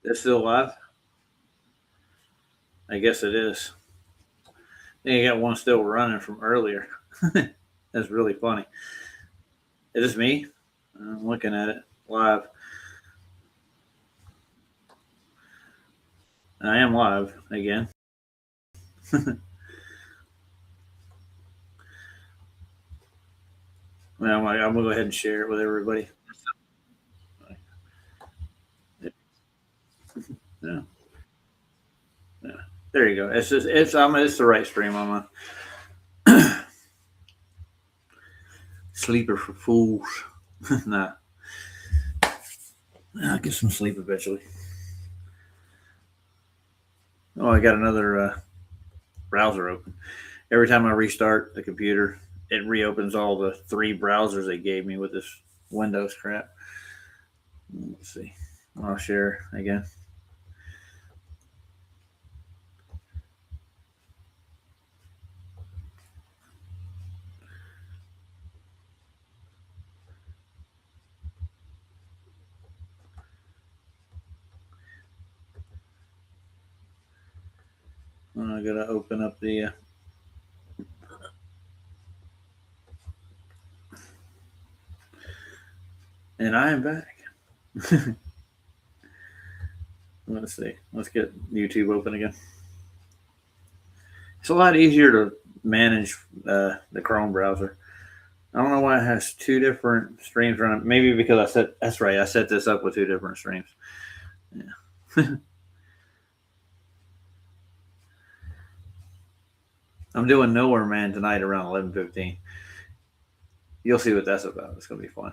It's still live? I guess it is. Then you got one still running from earlier. That's really funny. Is this me? I'm looking at it live. I am live again. Well, I'm gonna go ahead and share it with everybody. Yeah, yeah. There you go. It's the right stream. I'm a sleeper for fools. Nah, I'll get some sleep eventually. Oh, I got another browser open. Every time I restart the computer, it reopens all the three browsers they gave me with this Windows crap. Let's see. I'll share again. I gotta open up the. And I am back. Let's see. Let's get YouTube open again. It's a lot easier to manage the Chrome browser. I don't know why it has two different streams running. Maybe because that's right. I set this up with two different streams. Yeah. I'm doing Nowhere Man tonight around 11:15. You'll see what that's about. It's gonna be fun.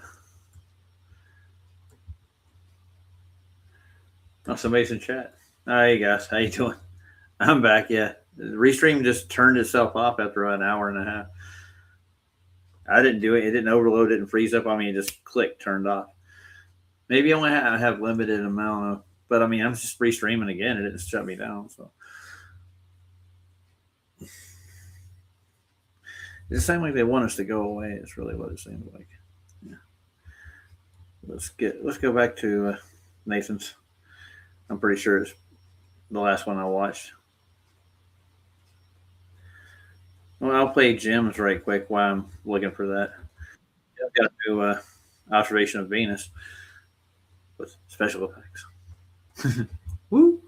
Oh, somebody's in chat. Hey guys, how you doing? I'm back. Yeah, the restream just turned itself off after an hour and a half. I didn't do it. It didn't overload. It didn't freeze up on me. It just clicked, turned off. Maybe I have limited amount of, but I mean, I'm just restreaming again. It didn't shut me down. So it seems like they want us to go away. It's really what it seems like. Yeah. Let's go back to Nathan's. I'm pretty sure it's the last one I watched. Well, I'll play Gems right quick while I'm looking for that. I've got to do Observation of Venus with special effects. Woo!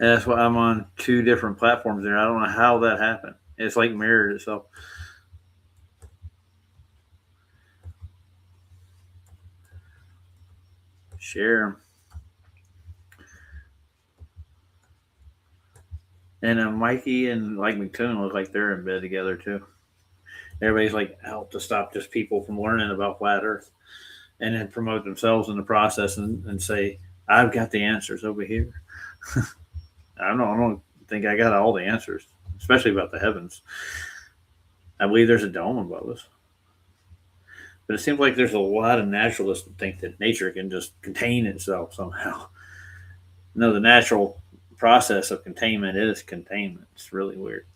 And that's why I'm on two different platforms there. I don't know how that happened. It's like mirrored itself. Share them. And Mikey and like McToon look like they're in bed together too. Everybody's like out to stop just people from learning about flat Earth, and then promote themselves in the process and say, "I've got the answers over here." I don't think I got all the answers, especially about the heavens. I believe there's a dome above us, but it seems like there's a lot of naturalists that think that nature can just contain itself somehow. No, the natural process of containment is containment. It's really weird.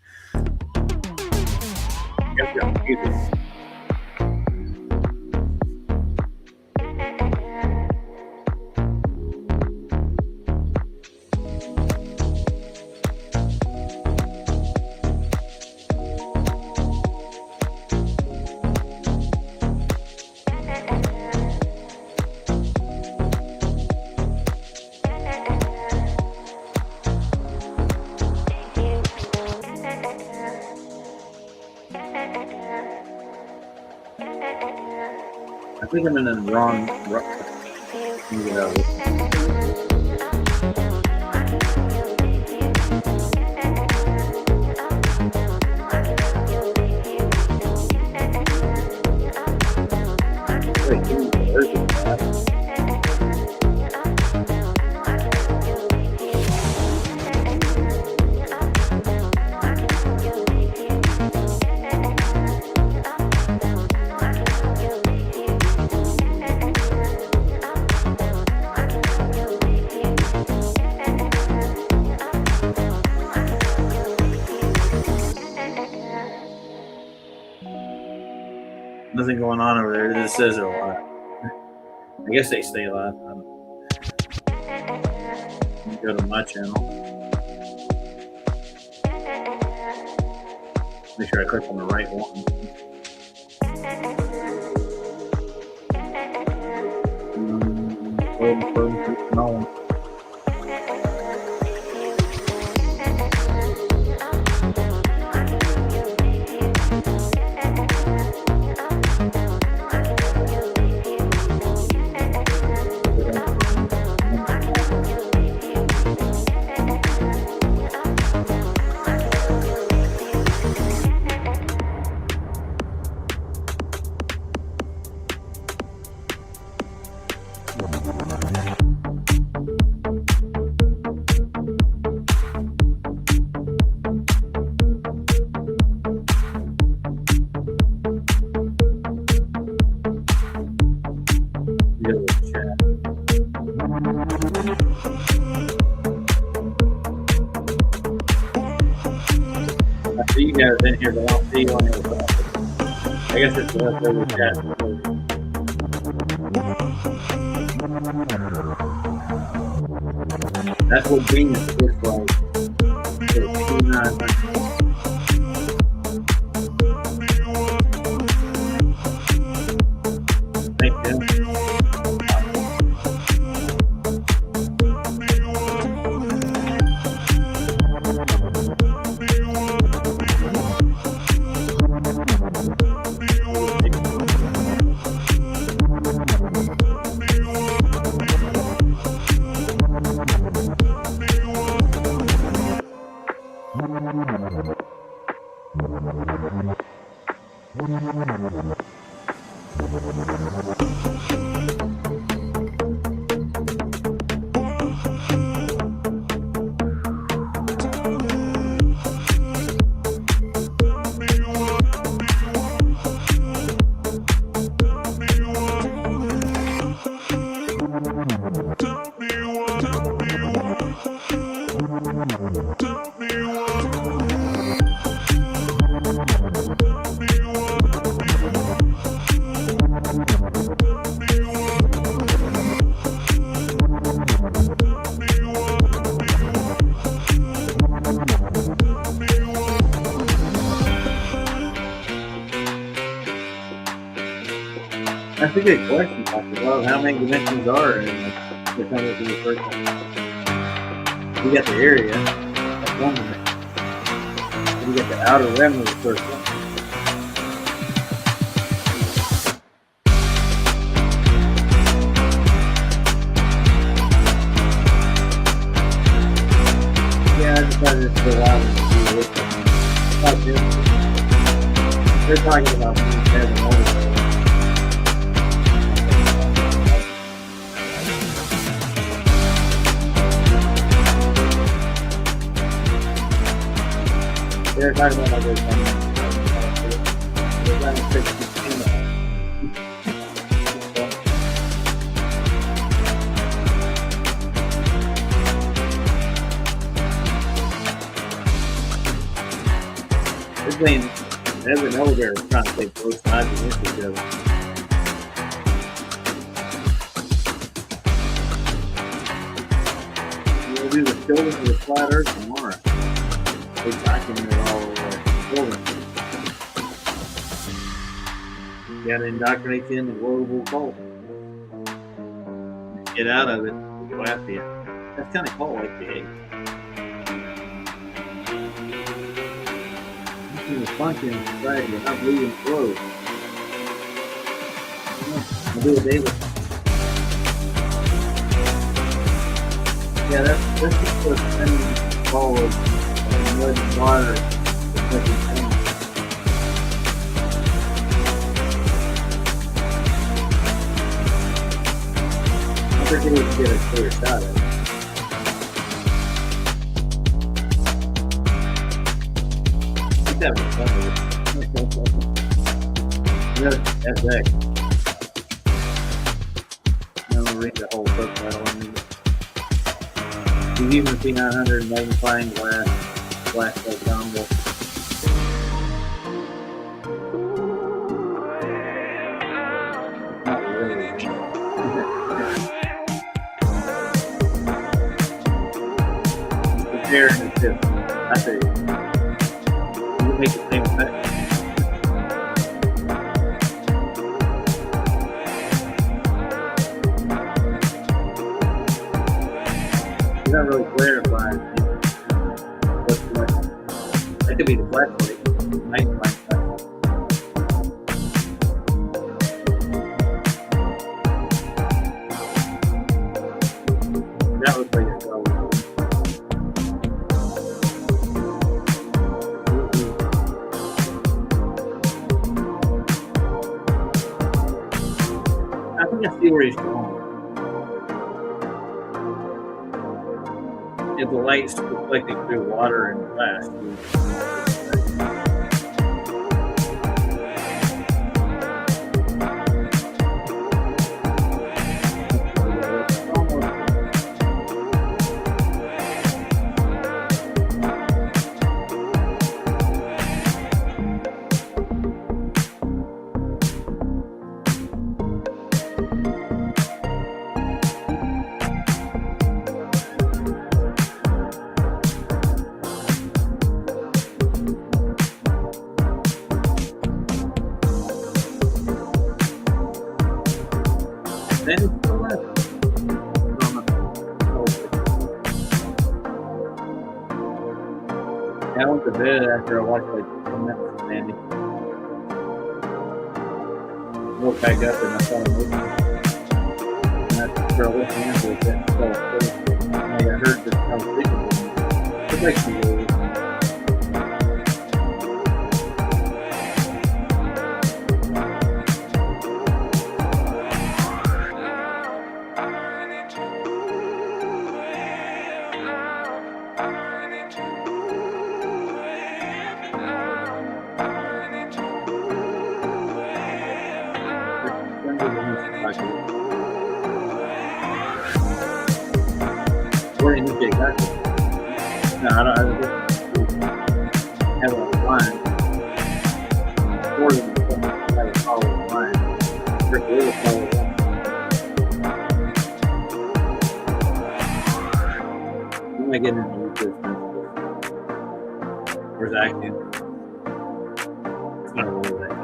Yep, yep. I think I'm in the wrong. You know, nothing going on over there. It just says they're alive. I guess they stay alive. go to my channel. Make sure I click on the right one. No. I see you guys in here, but I don't see you on the other side. I guess it's the leftover chat. That's what Venus looks like. It's 2900. Thank you. That's a good question, Dr. Love. How many dimensions are in the first one? You got the area, that's one dimension. You got the outer rim of the first one. Yeah, I decided to go out and do this. They're talking about having all this. They're talking about like this. They're trying to fix the They're saying there's an elevator trying to take both sides of this together. We'll do the shoulders of the flat earth tomorrow. They document it all over. You gotta indoctrinate you in the global cult. Get out of it, we'll go after you. That's kind of cult-like behavior. You can function in society without bleeding clothes. I'll do it daily. Yeah, that's just what sending forward. Wood and water is making things. I think we can get a clear shot at it. That was funny. FX. Now we'll read the whole subtitle. He's using the P900 magnifying glass. Flashlight combo. Not really. sharing it too. I tell you, you make the same effect. You're not really clarifying what's what. That could be the black plate. Nice black plate. That looks like it's going. I think I see where he's going. If the light's reflecting through water and glass. Then it's still left. I went to bed after I watched like 10 minutes of Sandy. Woke back up and I saw him moving. And I started looking into it. And I heard this conversation. It's like some really. Where did you take that? No, I don't have a line. Or you have a follow line. Rick Lewis follow line. When am I getting into this? Where's acting? It's not really that now.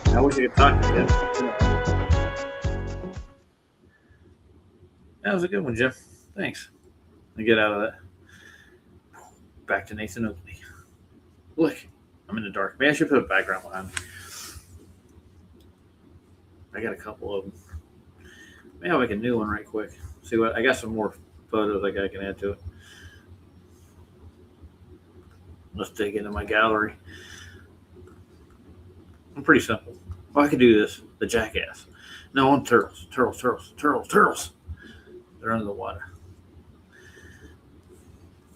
I wish I could talk to you. That was a good one, Jeff. Thanks. I get out of that. Back to Nathan Oakley. Look, I'm in the dark. Maybe I should put a background behind me. I got a couple of them. Maybe I'll make a new one right quick. See what I got. Some more photos I can add to it. Let's dig into my gallery. I'm pretty simple. Oh, I could do this. The jackass. No, on turtles. Turtles. They're under the water.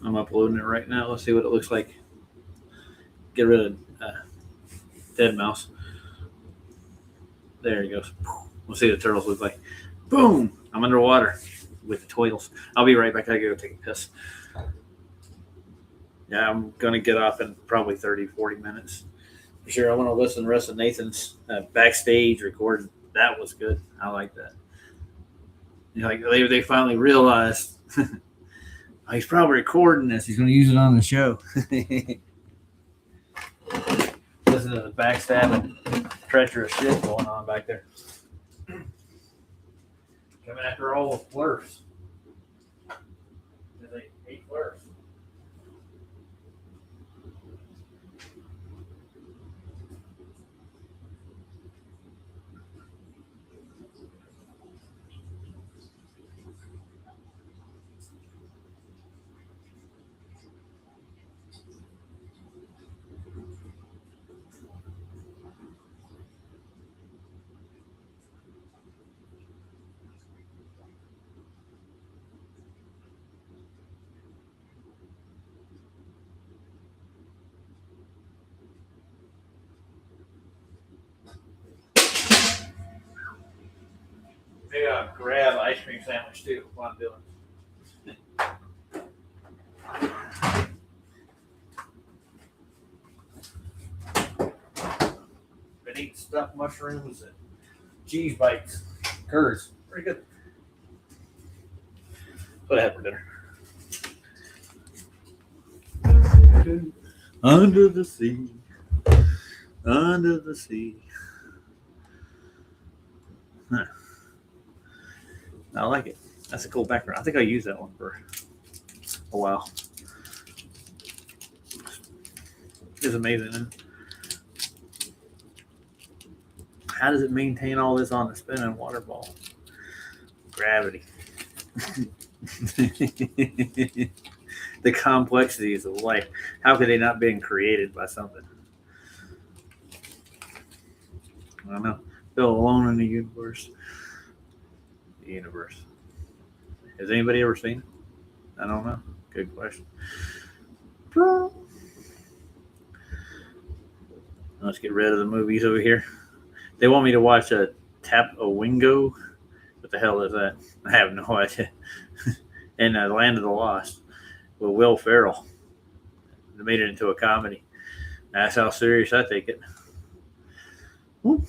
I'm uploading it right now. Let's see what it looks like. Get rid of dead mouse. There he goes. We'll see what the turtles look like. Boom! I'm underwater with the turtles. I'll be right back. I gotta go take a piss. Yeah, I'm going to get off in probably 30, 40 minutes. For sure, I want to listen to the rest of Nathan's backstage recording. That was good. I like that. You know, like they finally realized he's probably recording this. He's going to use it on the show. Listen to the backstabbing, treacherous shit going on back there. Coming after all the flirts. They hate flirts. grab ice cream sandwich too while I'm doing it. Been eating stuffed mushrooms and cheese bites. Curds. Pretty good. What I had for dinner. Under the sea. Under the sea. Huh. I like it. That's a cool background. I think I used that one for a while. It's amazing. Isn't it? How does it maintain all this on a spinning water ball? Gravity. The complexities of life. How could they not been created by something? I don't know. Feel alone in the universe. The universe. Has anybody ever seen it? I don't know. Good question. Let's get rid of the movies over here. They want me to watch a Tap a Wingo. What the hell is that? I have no idea. And Land of the Lost with Will Ferrell. They made it into a comedy. That's how serious I take it. Woo.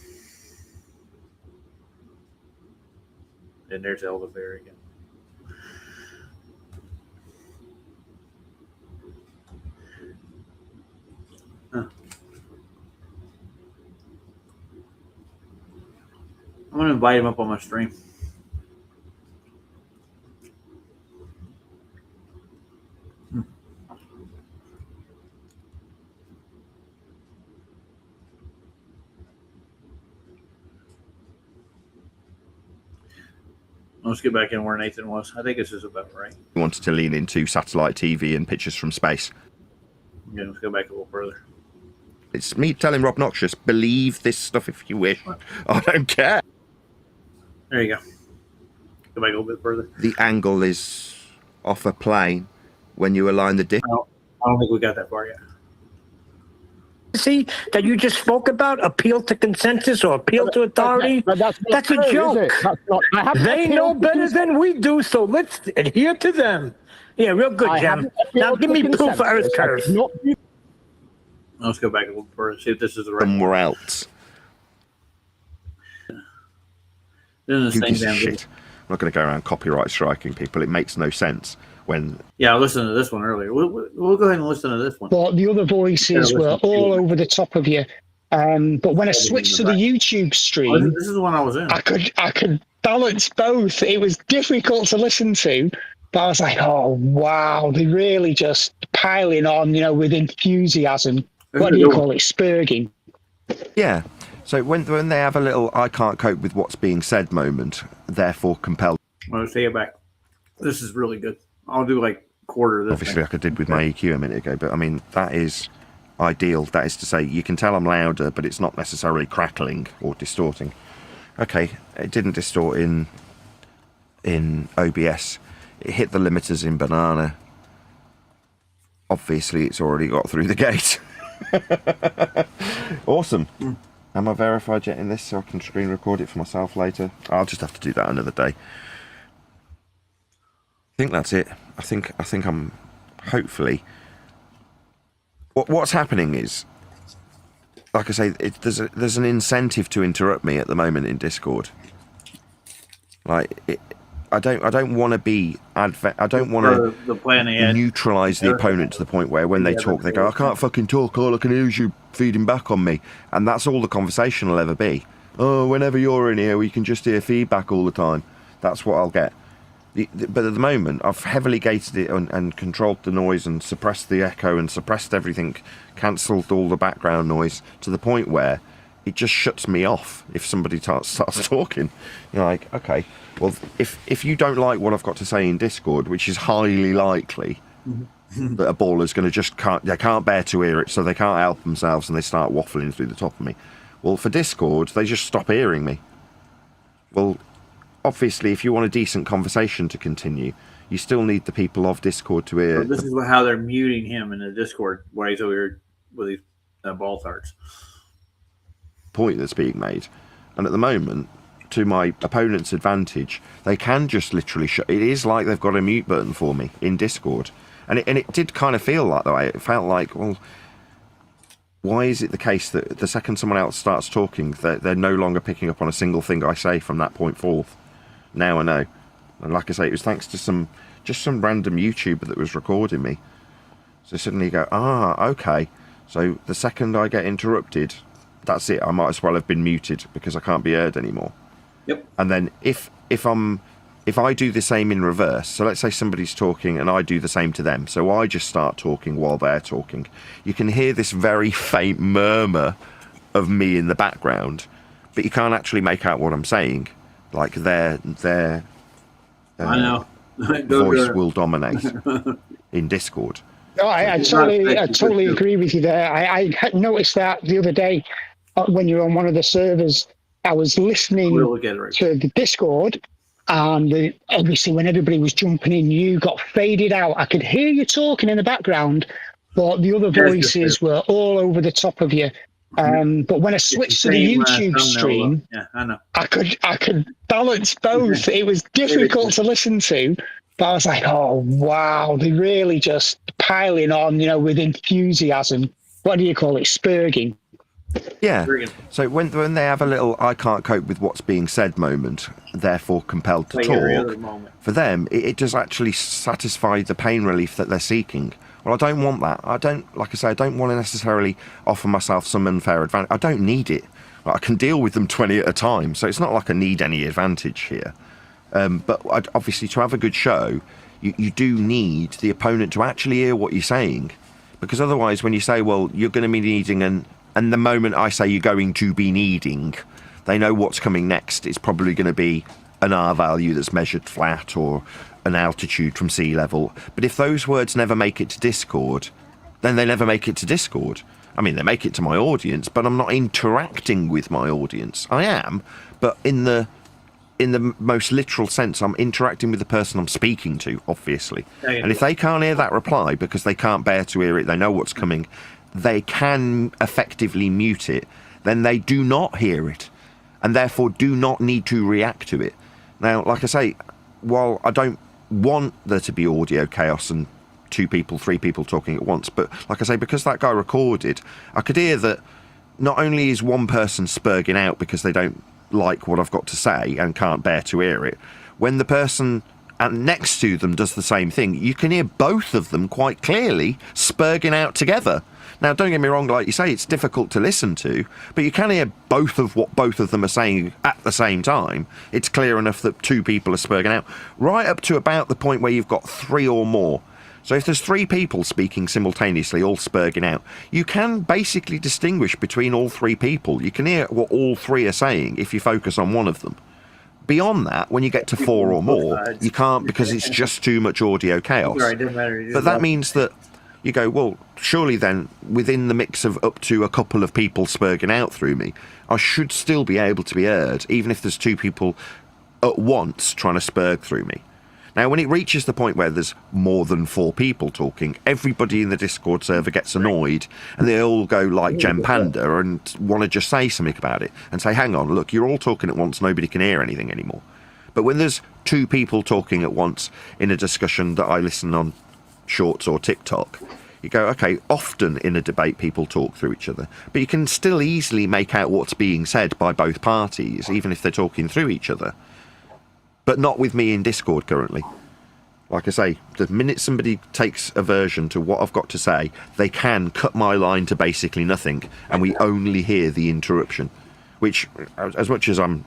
And there's Elderberry again. Huh. I'm going to invite him up on my stream. Let's get back in where Nathan was. I think this is about right. He wanted to lean into satellite TV and pictures from space. Yeah, let's go back a little further. It's me telling Rob Noxious, believe this stuff if you wish. I don't care. There you go. Go back a little bit further. The angle is off a plane when you align the disc. I don't think we got that far yet. See that you just spoke about, appeal to consensus or appeal to authority. That's a joke. They know better than we do, so let's adhere to them. Yeah, real good, Jim. Now give me proof for Earth curve. Let's go back a little further. See if this is the right Somewhere else. This is the Who same gives a damn shit? I'm not going to go around copyright striking people. It makes no sense when. Yeah, I listened to this one earlier. We'll go ahead and listen to this one. But the other voices were all over the top of you. But when I switched to the YouTube stream, This is the one I was in. I could balance both. It was difficult to listen to, but I was like, oh wow, they really just piling on, with enthusiasm. What do you call it? Spurging. Yeah. So when they have a little I can't cope with what's being said moment, therefore compelled. Let's take it back. This is really good. I'll do like quarter of this. Obviously, like I did with my EQ a minute ago, but I mean, that is ideal. That is to say, you can tell I'm louder, but it's not necessarily crackling or distorting. Okay, it didn't distort in OBS. It hit the limiters in Banana. Obviously, it's already got through the gate. Awesome. Am I verified yet in this so I can screen record it for myself later? I'll just have to do that another day. I think that's it. I think I'm hopefully. What's happening is, like I say, there's an incentive to interrupt me at the moment in Discord. Like I don't want to be I don't want to neutralise the opponent to the point where when they talk they go, I can't fucking talk, all I can hear is you feeding back on me, and that's all the conversation will ever be. Oh, whenever you're in here we can just hear feedback all the time. That's what I'll get. But at the moment I've heavily gated it and controlled the noise and suppressed the echo and suppressed everything, cancelled all the background noise to the point where it just shuts me off if somebody starts talking. You're like, okay, well, if you don't like what I've got to say in Discord, which is highly likely that a baller's going to they can't bear to hear it, so they can't help themselves and they start waffling through the top of me. Well, for Discord, they just stop hearing me. Well, obviously, if you want a decent conversation to continue, you still need the people of Discord to hear. So this is how they're muting him in the Discord while he's over here with these ball tarts. Point that's being made, and at the moment to my opponent's advantage, they can just literally it is like they've got a mute button for me in Discord. And it did kind of feel like that way. It felt like, well, why is it the case that the second someone else starts talking, they're no longer picking up on a single thing I say from that point forth? Now I know. And like I say, it was thanks to some random YouTuber that was recording me. So suddenly you go, okay. So the second I get interrupted, that's it. I might as well have been muted because I can't be heard anymore. Yep. And then if I do the same in reverse, so let's say somebody's talking and I do the same to them, so I just start talking while they're talking, you can hear this very faint murmur of me in the background, but you can't actually make out what I'm saying. Like their I know. voice will dominate in Discord. No, I totally agree with you there. I noticed that the other day when you were on one of the servers. I was listening to the Discord, and obviously when everybody was jumping in, you got faded out. I could hear you talking in the background, but the other voices were all over the top of you. But when I switched to the YouTube stream, I know. I could balance both. It was difficult to listen to, but I was like, oh wow, they really just piling on, with enthusiasm. What do you call it? Spurging. Yeah. So when they have a little I can't cope with what's being said moment, therefore compelled to talk, for them it does actually satisfy the pain relief that they're seeking. Well, I don't want that. I don't want to necessarily offer myself some unfair advantage. I don't need it. I can deal with them 20 at a time, so it's not like I need any advantage here. But obviously, to have a good show, you do need the opponent to actually hear what you're saying, because otherwise, when you say, well, you're going to be needing and the moment I say you're going to be needing, they know what's coming next. It's probably going to be an R value that's measured flat or an altitude from sea level. But if those words never make it to Discord, then they never make it to Discord. I mean, they make it to my audience, but I'm not interacting with my audience. I am, but in the most literal sense, I'm interacting with the person I'm speaking to, obviously. And if they can't hear that reply because they can't bear to hear it, they know what's coming, they can effectively mute it, then they do not hear it, and therefore do not need to react to it. Now, like I say, while I don't want there to be audio chaos and 2 people, 3 people talking at once, but like I say, because that guy recorded, I could hear that not only is one person spurging out because they don't like what I've got to say and can't bear to hear it, when the person next to them does the same thing, you can hear both of them quite clearly spurging out together. Now, don't get me wrong, like you say, it's difficult to listen to, but you can hear both of what both of them are saying at the same time. It's clear enough that 2 people are spurging out, right up to about the point where you've got 3 or more. So if there's 3 people speaking simultaneously, all spurging out, you can basically distinguish between all 3 people. You can hear what all 3 are saying if you focus on one of them. Beyond that, when you get to 4 or more, you can't, because it's just too much audio chaos. But that means that you go, well, surely then, within the mix of up to a couple of people spurging out through me, I should still be able to be heard, even if there's 2 people at once trying to spurg through me. Now, when it reaches the point where there's more than 4 people talking, everybody in the Discord server gets annoyed, and they all go like Gem Panda and want to just say something about it and say, hang on, look, you're all talking at once, nobody can hear anything anymore. But when there's 2 people talking at once in a discussion that I listen on Shorts or TikTok, you go, okay, often in a debate people talk through each other, but you can still easily make out what's being said by both parties, even if they're talking through each other. But not with me in Discord currently. Like I say, the minute somebody takes aversion to what I've got to say, they can cut my line to basically nothing, and we only hear the interruption, which, as much as I'm,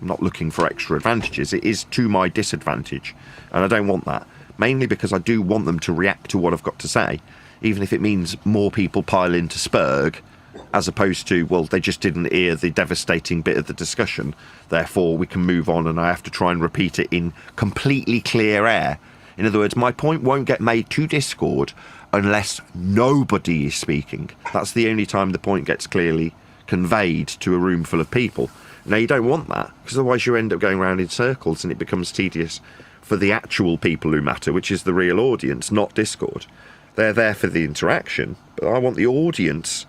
not looking for extra advantages, it is to my disadvantage, and I don't want that. Mainly because I do want them to react to what I've got to say, even if it means more people pile into Spurg, as opposed to, well, they just didn't hear the devastating bit of the discussion, therefore we can move on and I have to try and repeat it in completely clear air. In other words, my point won't get made to Discord unless nobody is speaking. That's the only time the point gets clearly conveyed to a room full of people. Now, you don't want that, because otherwise you end up going around in circles and it becomes tedious for the actual people who matter, which is the real audience, not Discord. They're there for the interaction, but I want the audience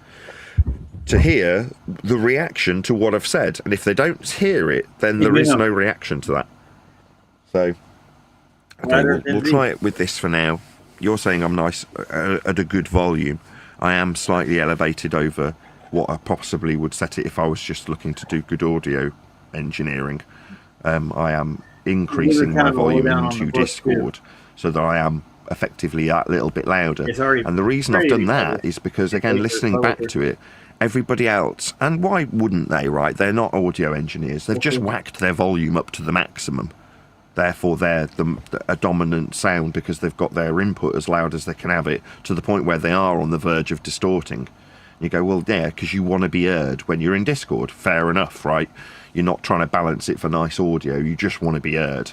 to hear the reaction to what I've said. And if they don't hear it, then there is no reaction to that. So, okay, we'll try it with this for now. You're saying I'm nice at a good volume. I am slightly elevated over what I possibly would set it if I was just looking to do good audio engineering. I am increasing my volume into Discord so that I am effectively that little bit louder. And the reason I've done that is because, again, listening back to it, everybody else, and why wouldn't they, right? They're not audio engineers. They've just whacked their volume up to the maximum. Therefore, they're a dominant sound because they've got their input as loud as they can have it, to the point where they are on the verge of distorting. You go, well, yeah, because you want to be heard when you're in Discord. Fair enough, right? You're not trying to balance it for nice audio. You just want to be heard.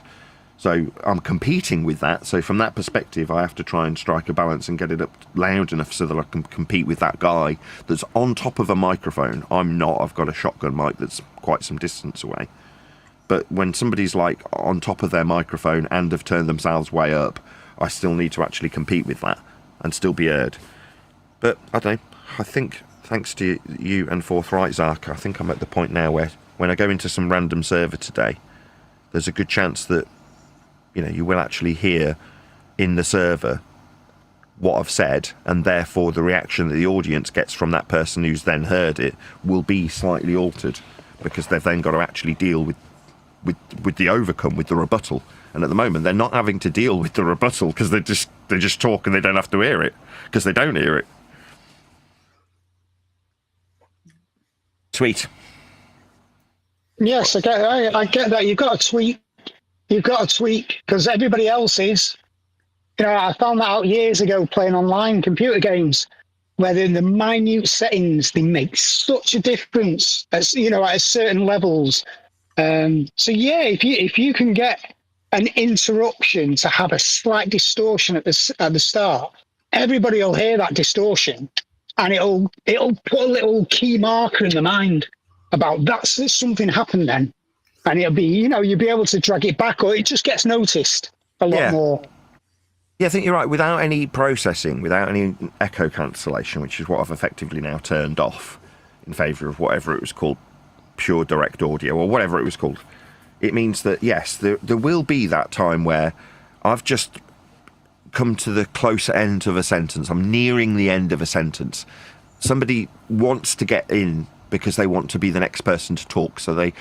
So I'm competing with that. So from that perspective, I have to try and strike a balance and get it up loud enough so that I can compete with that guy that's on top of a microphone. I'm not. I've got a shotgun mic that's quite some distance away. But when somebody's like on top of their microphone and have turned themselves way up, I still need to actually compete with that and still be heard. But I don't know. I think, thanks to you and Forthright, Zark, I think I'm at the point now where when I go into some random server today, there's a good chance that, you know, you will actually hear in the server what I've said, and therefore the reaction that the audience gets from that person who's then heard it will be slightly altered, because they've then got to actually deal with the overcome, with the rebuttal. And at the moment they're not having to deal with the rebuttal because they just talk and they don't have to hear it because they don't hear it. Sweet. Yes, I get that. You've got to tweak because everybody else is. You know, I found that out years ago playing online computer games, where in the minute settings they make such a difference as, you know, at certain levels. So yeah, if you can get an interruption to have a slight distortion at the start, everybody will hear that distortion, and it'll put a little key marker in the mind about that's something happened then, and it'll be, you know, you'll be able to drag it back, or it just gets noticed a lot more. Yeah, I think you're right. Without any processing, without any echo cancellation, which is what I've effectively now turned off in favour of whatever it was called, pure direct audio or whatever it was called, it means that, yes, there will be that time where I've just come to the closer end of a sentence. I'm nearing the end of a sentence. Somebody wants to get in because they want to be the next person to talk, so they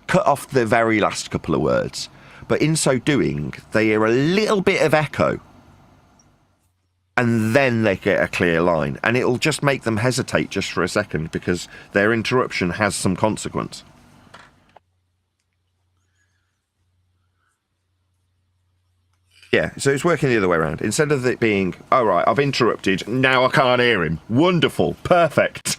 cut off the very last couple of words. But in so doing, they hear a little bit of echo, and then they get a clear line, and it'll just make them hesitate just for a second because their interruption has some consequence. Yeah, so it's working the other way around. Instead of it being, oh right, I've interrupted, now I can't hear him. Wonderful, perfect.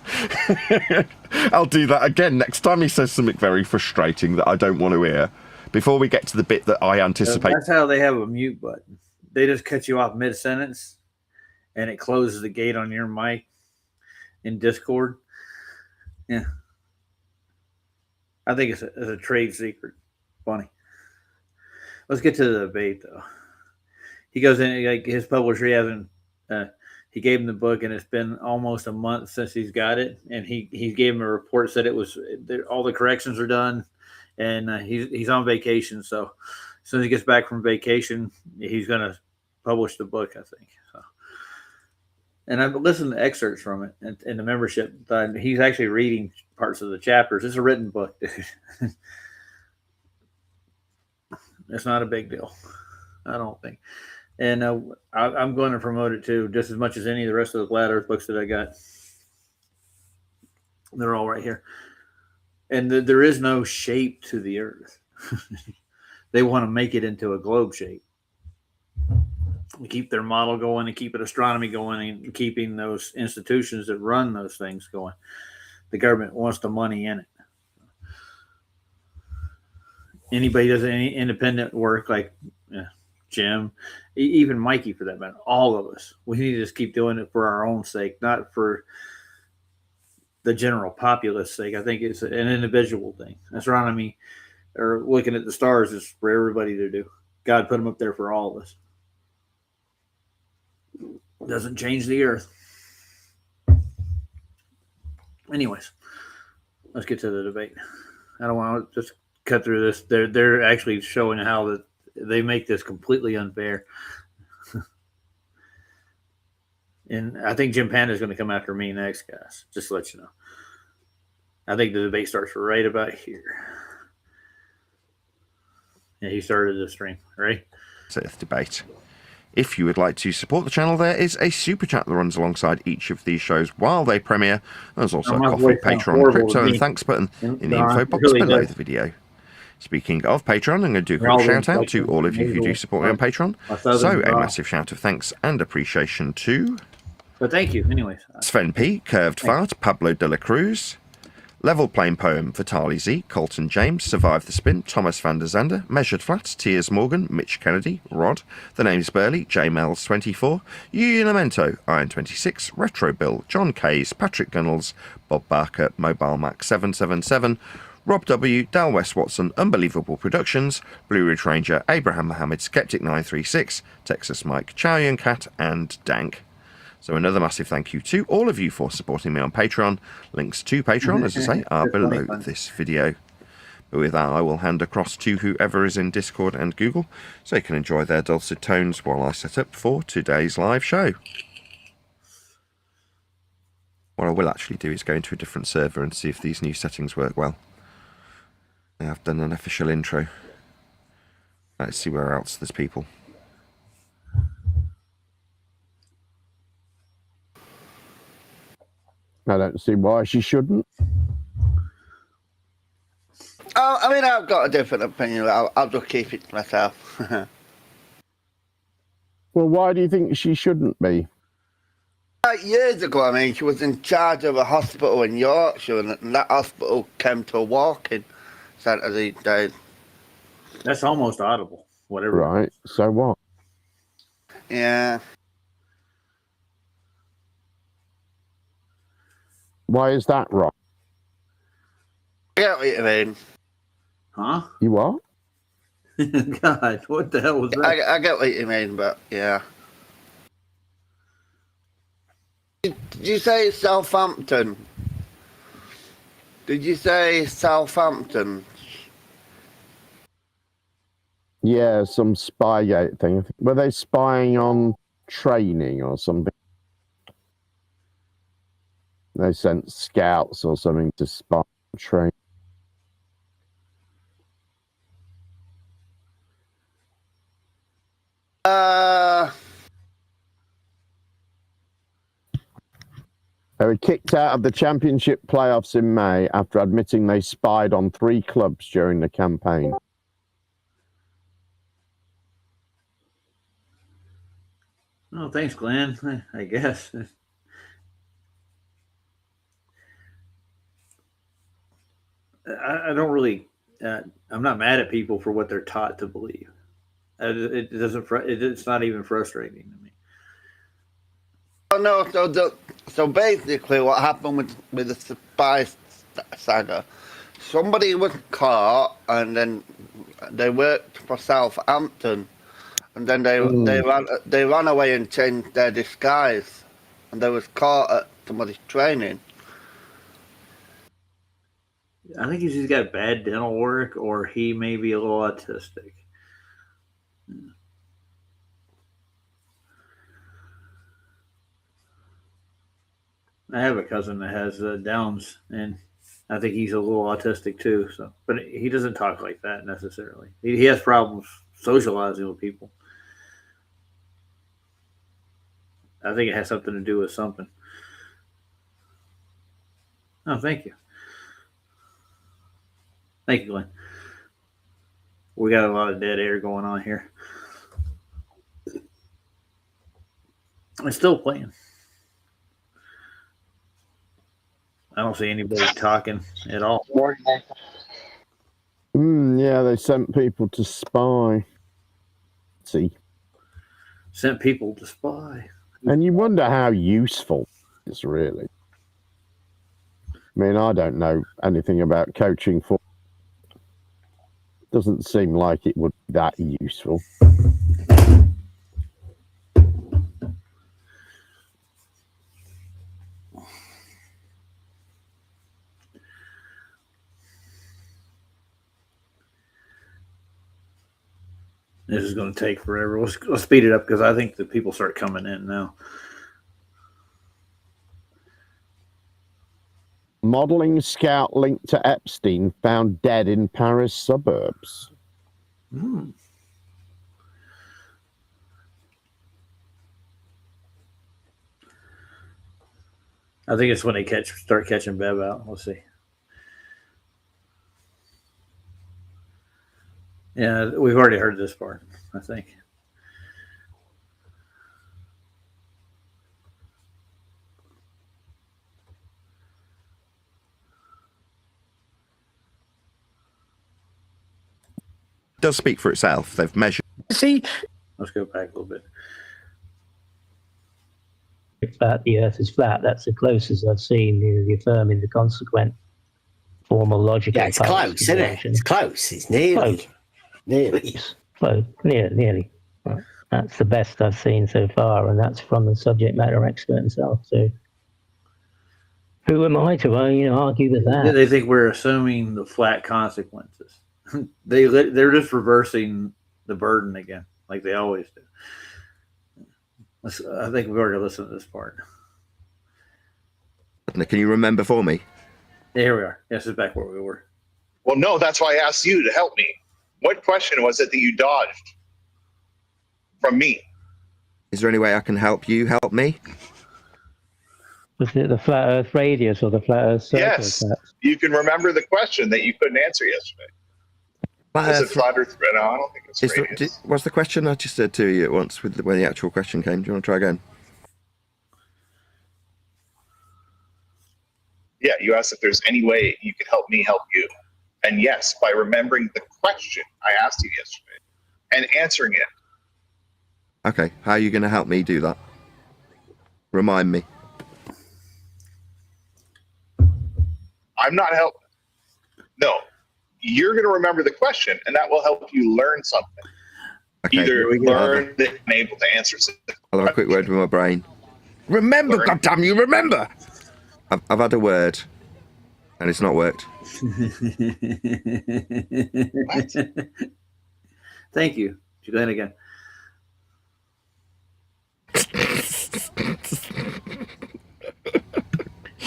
I'll do that again next time he says something very frustrating that I don't want to hear, before we get to the bit that I anticipate. That's how they have a mute button. They just cut you off mid-sentence, and it closes the gate on your mic in Discord. Yeah. I think it's a trade secret. Funny. Let's get to the debate, though. He goes in, like his publisher, he gave him the book, and it's been almost a month since he's got it. And he gave him a report, said it was, all the corrections are done, and he's on vacation. So as soon as he gets back from vacation, he's going to publish the book, I think. So. And I've listened to excerpts from it in the membership. He's actually reading parts of the chapters. It's a written book, dude. It's not a big deal, I don't think. And I'm going to promote it too, just as much as any of the rest of the Flat Earth books that I got. They're all right here. And there is no shape to the Earth. They want to make it into a globe shape. Keep their model going and keep astronomy going and keeping those institutions that run those things going. The government wants the money in it. Anybody does any independent work like Jim, even Mikey for that matter, all of us, we need to just keep doing it for our own sake, not for the general populace sake. I think it's an individual thing. Astronomy or looking at the stars is for everybody to do. God put them up there for all of us. Doesn't change the Earth. Anyways, let's get to the debate. I don't want to just cut through this. They're actually showing how that they make this completely unfair. And I think Jim Panda is going to come after me next, guys. Just to let you know. I think the debate starts right about here. Yeah, he started the stream. Ready? Debate. If you would like to support the channel, there is a super chat that runs alongside each of these shows while they premiere. There's also a Coffee, Patreon, crypto, and thanks button in the info box below the video. Speaking of Patreon, I'm going to do a quick shout out to all of you who do support me on Patreon. So a massive shout of thanks and appreciation to... But thank you, anyways. Sven P, Curved Fart, Pablo de la Cruz, Level Plain Poem, Vitali Z, Colton James, Survive the Spin, Thomas van der Zander, Measured Flat, Tiers Morgan, Mitch Kennedy, Rod, The Name's Burley, J Mel's 24, Unamento, Iron 26, Retro Bill, John Kays, Patrick Gunnels, Bob Barker, Mobile Mac 777, Rob W, Dal West Watson, Unbelievable Productions, Blue Ridge Ranger, Abraham Mohammed, Skeptic 936, Texas Mike, Chow Yun Cat, and Dank. So another massive thank you to all of you for supporting me on Patreon. Links to Patreon, as I say, are below this video. But with that, I will hand across to whoever is in Discord and Google, so you can enjoy their dulcet tones while I set up for today's live show. What I will actually do is go into a different server and see if these new settings work well. I've done an official intro. Let's see where else there's people. I don't see why she shouldn't. Oh, I mean, I've got a different opinion. I'll just keep it to myself. Well, why do you think she shouldn't be? Years ago, I mean, she was in charge of a hospital in Yorkshire, and that hospital came to a walk-in centre these days. That's almost audible. Whatever. Right. So what? Yeah. Why is that right? I get what you mean. Huh? You what? God, what the hell was that? I get what you mean, but yeah. Did you say Southampton? Did you say Southampton? Yeah, some Spygate thing. Were they spying on training or something? They sent scouts or something to spy on training. They were kicked out of the championship playoffs in May after admitting they spied on 3 clubs during the campaign. Oh, thanks, Glenn. I guess. I don't really. I'm not mad at people for what they're taught to believe. It doesn't. It's not even frustrating to me. Oh no! So basically, what happened with the spy saga? Somebody was caught, and then they worked for Southampton, and then they ran away and changed their disguise, and they was caught at somebody's training. I think he's just got bad dental work, or he may be a little autistic. I have a cousin that has Downs, and I think he's a little autistic too. So, but he doesn't talk like that necessarily. He has problems socializing with people. I think it has something to do with something. Oh, thank you. Thank you, Glenn. We got a lot of dead air going on here. It's still playing. I don't see anybody talking at all. Yeah, they sent people to spy. See? Sent people to spy. And you wonder how useful it's really. I mean, I don't know anything about coaching for. Doesn't seem like it would be that useful. This is going to take forever. Let's speed it up because I think the people start coming in now. Modeling scout linked to Epstein found dead in Paris suburbs. I think it's when they start catching Bev out. We'll see. Yeah, we've already heard this part, I think. It does speak for itself. They've measured. See, Let's go back a little bit. Flat, the Earth is flat. That's the closest I've seen the affirming the consequent formal logical. Yeah, it's close, isn't it? It's close. It's nearly. Nearly. Close. Nearly. Right. That's the best I've seen so far, and that's from the subject matter expert himself. So, who am I to argue with that? They think we're assuming the flat consequences. They're just reversing the burden again, like they always do. I think we've already listened to this part. Can you remember for me? Yeah, here we are. Yes, it's back where we were. Well, no, that's why I asked you to help me. What question was it that you dodged from me? Is there any way I can help you help me? Was it the flat Earth radius or the flat Earth circle? Yes, you can remember the question that you couldn't answer yesterday. Is it flat Earth? No, I don't think it's radius. What's the question I just said to you at once when the actual question came? Do you want to try again? Yeah, you asked if there's any way you could help me help you. And yes, by remembering the question I asked you yesterday and answering it. Okay, how are you going to help me do that? Remind me. I'm not helping. No, you're going to remember the question, and that will help you learn something. Okay. Either learn that I'm able to answer something. I'll have a quick word with my brain. Remember, goddamn you, remember! I've had a word, and it's not worked. Thank you. Go ahead again.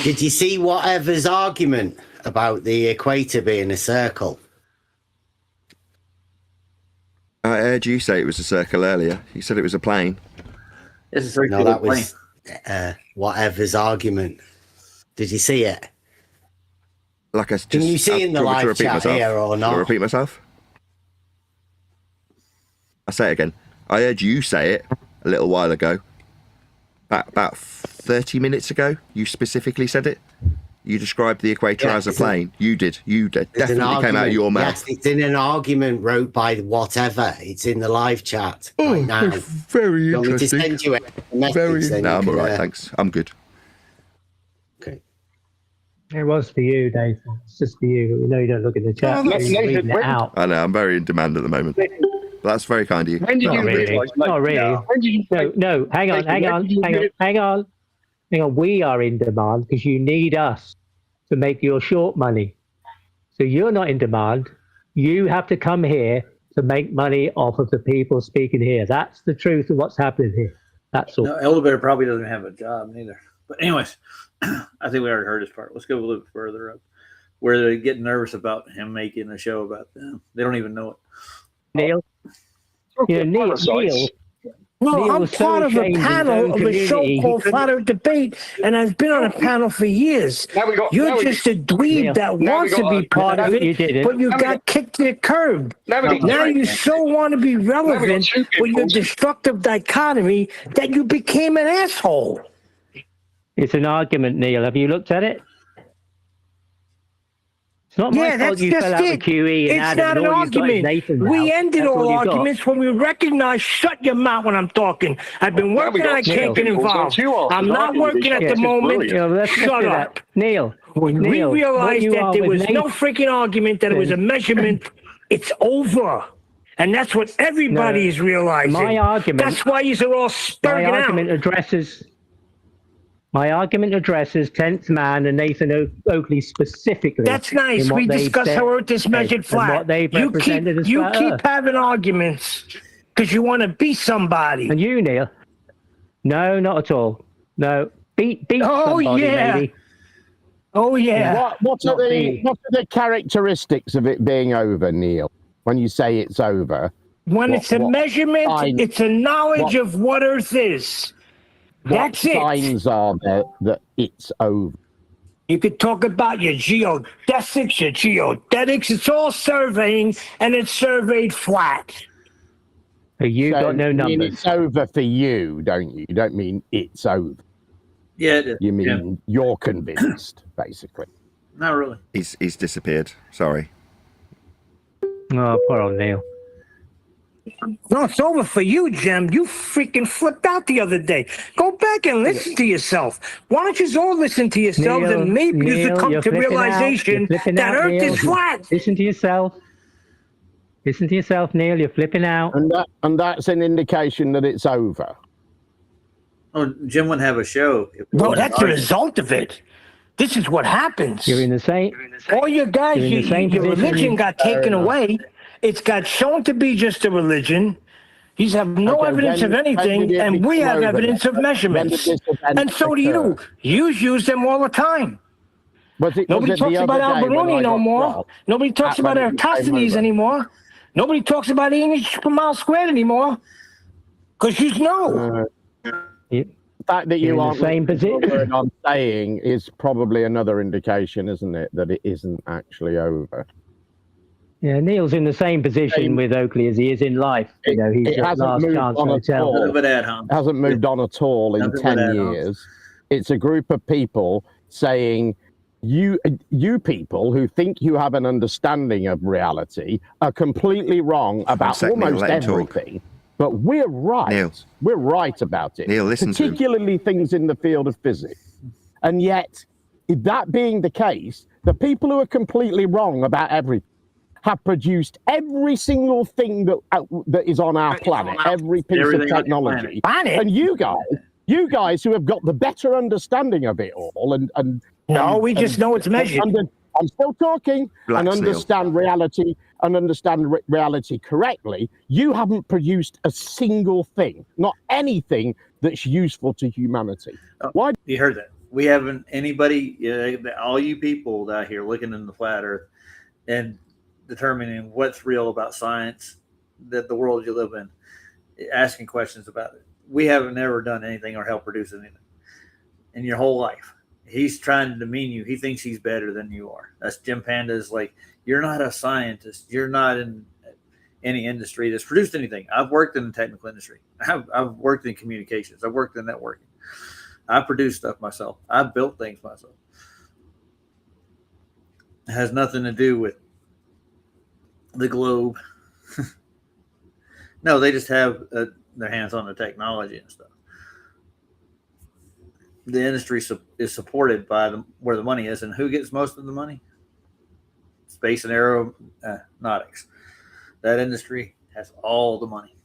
Did you see whatever's argument about the equator being a circle? I heard you say it was a circle earlier. You said it was a plane. It's a circle. No, that was whatever's argument. Did you see it? Like I just, Can you see in the live chat here or not? Can I repeat myself? I'll say it again. I heard you say it a little while ago. About 30 minutes ago, you specifically said it. You described the equator as a plane. You did. Definitely came out of your mouth. Yes, it's in an argument wrote by whatever. It's in the live chat right now. Very interesting. Want me to send you a message? No, I'm all right, thanks. I'm good. Okay. It was for you, Nathan. It's just for you. We know you don't look at the chat. Reading it out. I know, I'm very in demand at the moment. That's very kind of you. When did you realise? Not really. No. Hang on. We are in demand because you need us to make your short money. So you're not in demand. You have to come here to make money off of the people speaking here. That's the truth of what's happening here. That's all. No, Elderbear probably doesn't have a job neither. But anyways, I think we already heard this part. Let's go a little bit further up, where they get nervous about him making a show about them. They don't even know it. Neil. Neil. No, I'm part of a panel of a show called Flat Earth Debate, and I've been on a panel for years. You're just a dweeb that wants to be part of it, but you got kicked to the curb. Now you so want to be relevant with your destructive dichotomy that you became an asshole. It's an argument, Neil. Have you looked at it? It's not my fault you fell out with QE and it's not an argument. We ended all arguments when we recognize shut your mouth when I'm talking. I've been working, I can't get involved. I'm not working at the moment. Shut up. Neil. When we realized that there was no freaking argument, that it was a measurement, it's over. And that's what everybody is realizing. My argument. That's why you're all spurting out. My argument addresses 10th Man and Nathan Oakley specifically. That's nice. We discussed how Earth is measured flat. You keep having arguments because you want to be somebody. And you, Neil? No, not at all. No, beat Oh, somebody, yeah. maybe. Oh, yeah. What are the characteristics of it being over, Neil? When you say it's over, When it's a measurement, sign- it's a knowledge of what Earth is. what That's it. signs are there that it's over? You could talk about your geodesics, your geodetics. It's all surveying, and it's surveyed flat. You So got no you mean numbers. it's over for you, don't you? You don't mean it's over. Yeah, it is. You mean you're convinced, basically. Not really. He's disappeared. Sorry. Oh, poor old Neil. No, it's over for you, Jim. You freaking flipped out the other day. Go back and listen to yourself. Why don't you all listen to yourselves Neil, and maybe you Neil, should come you're to flipping out. realization You're flipping that out, Earth Neil. is flat. Listen to yourself. Listen to yourself, Neil. You're flipping out. And that's an indication that it's over. Oh, Jim wouldn't have a show. No, that's the result of it. This is what happens. You're in the same. All your guys, You're in the same your position. religion got taken away. It's got shown to be just a religion. These have no Okay, evidence when- of anything, when did it and we become have over evidence then? of When did measurements. this event And so do you. occur? You use them all the time. Was it Nobody the talks other about day when Al-Biruni I no got more. robbed? Nobody talks about when it became Eratosthenes over? anymore. Nobody talks about English per mile squared anymore. Because you know. The fact that You're you in the aren't same listening to the position. word I'm saying is probably another indication, isn't it, that it isn't actually over. Yeah, Neil's in the same position with Oakley as he is in life. You know, he's It at hasn't last moved chance on at hotel. all. But at home. It hasn't moved on at all in Nothing but 10 add-ons. years. It's a group of people saying, you people who think you have an understanding of reality are completely wrong about sec, Neil, almost let him talk. everything. But we're right. Neil. We're right about it. Neil, listen to him. particularly things in the field of physics. And yet, that being the case, the people who are completely wrong about everything have produced every single thing that is on our planet, every piece Everything of on the technology. Planet? And you guys who have got the better understanding of it all and No, we just know it's measured. I'm still talking Relax, and Neil. understand reality correctly. You haven't produced a single thing, not anything that's useful to humanity. Why? You heard that. We haven't anybody, all you people out here looking in the flat earth and determining what's real about science, that the world you live in, asking questions about it. We haven't ever done anything or helped produce anything in your whole life. He's trying to demean you. He thinks he's better than you are. That's Jim Panda's like, you're not a scientist. You're not in any industry that's produced anything. I've worked in the technical industry. I've worked in communications. I've worked in networking. I produce stuff myself. I've built things myself. It has nothing to do with the globe. No, they just have their hands on the technology and stuff. The industry is supported by where the money is, and who gets most of the money? Space and aeronautics. That industry has all the money.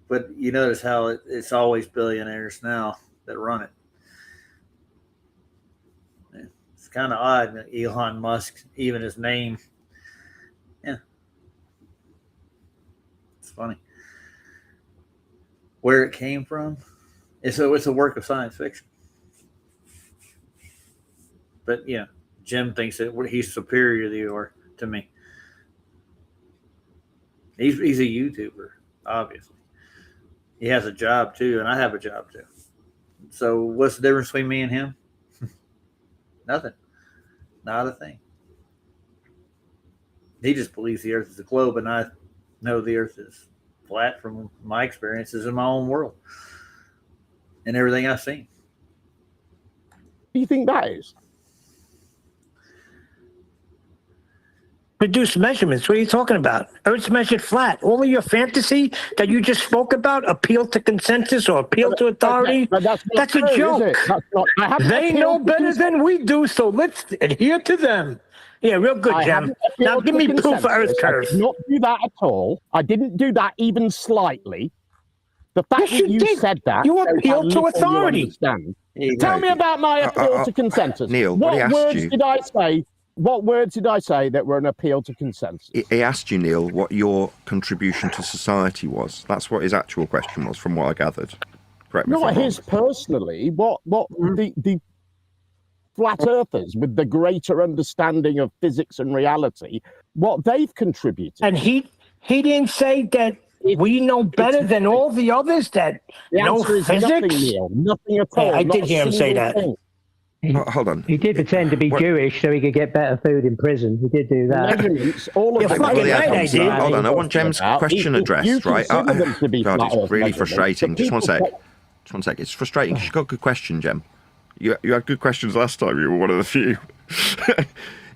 But you notice how it's always billionaires now that run it. It's kind of odd that Elon Musk, even his name, it's funny. Where it came from, it's a work of science fiction. But yeah, Jim thinks that he's superior to me. He's a YouTuber, obviously. He has a job too, and I have a job too. So what's the difference between me and him? Nothing. Not a thing. He just believes the earth is a globe, and I know the earth is flat from my experiences in my own world and everything I've seen. What do you think that is? Produce measurements. What are you talking about? Earth's measured flat. All of your fantasy that you just spoke about, appeal to consensus or appeal to authority, But that's that's not a true, joke. is it? That's not, I haven't They appealed know to better consensus. than we do, so let's adhere to them. Yeah, real good, I Jim. haven't Now appealed give to me proof for Earth consensus. curve. I did not do that at all. I didn't do that even slightly. The fact Yes, that you you did. said that You shows how appealed to little you authority. understand. Yeah, Tell me about my appeal to consensus. Neil, what he what asked words you- did I say What words did I say that were an appeal to consensus? He asked you, Neil, what your contribution to society was. That's what his actual question was, from what I gathered. Correct me if Not I'm wrong. his personally. What the flat earthers with the greater understanding of physics and reality, what they've contributed. And he didn't say that we know better than all the others that The know answer is physics. nothing, Neil. Nothing at all. I Not did a hear him say single that. thing. Hold on. He did pretend to be What- Jewish so he could get better food in prison. He did do that. Measurements, all of You're them. fucking Well, right, I did. hold on, I want James' question addressed, right? God, God, it's really frustrating. Just one sec. Just one sec. It's frustrating because you got a good question, Jem. You had good questions last time. You were one of the few.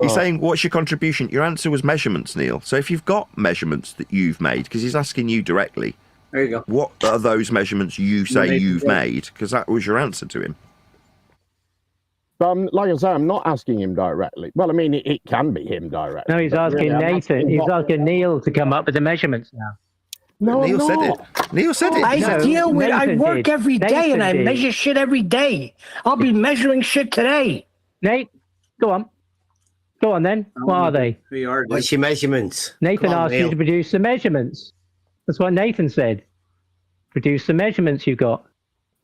He's saying, what's your contribution? Your answer was measurements, Neil. So if you've got measurements that you've made, because he's asking you directly, There you go. what are those measurements you say made you've them. made? Because that was your answer to him. Like I say, I'm not asking him directly. Well, I mean, it can be him directly. No, he's but asking really, I'm Nathan. asking He's what- asking Neil to come up with the measurements now. No, Neil I'm said not. it. Neil said it. I No, deal with. I Nathan work did. every day, Nathan and I did. measure shit every day. I'll be measuring shit today. Nate, go on. Go on then. What are they? We are. What's your measurements? Nathan Come on, asked you Neil. to produce the measurements. That's what Nathan said. Produce the measurements you got.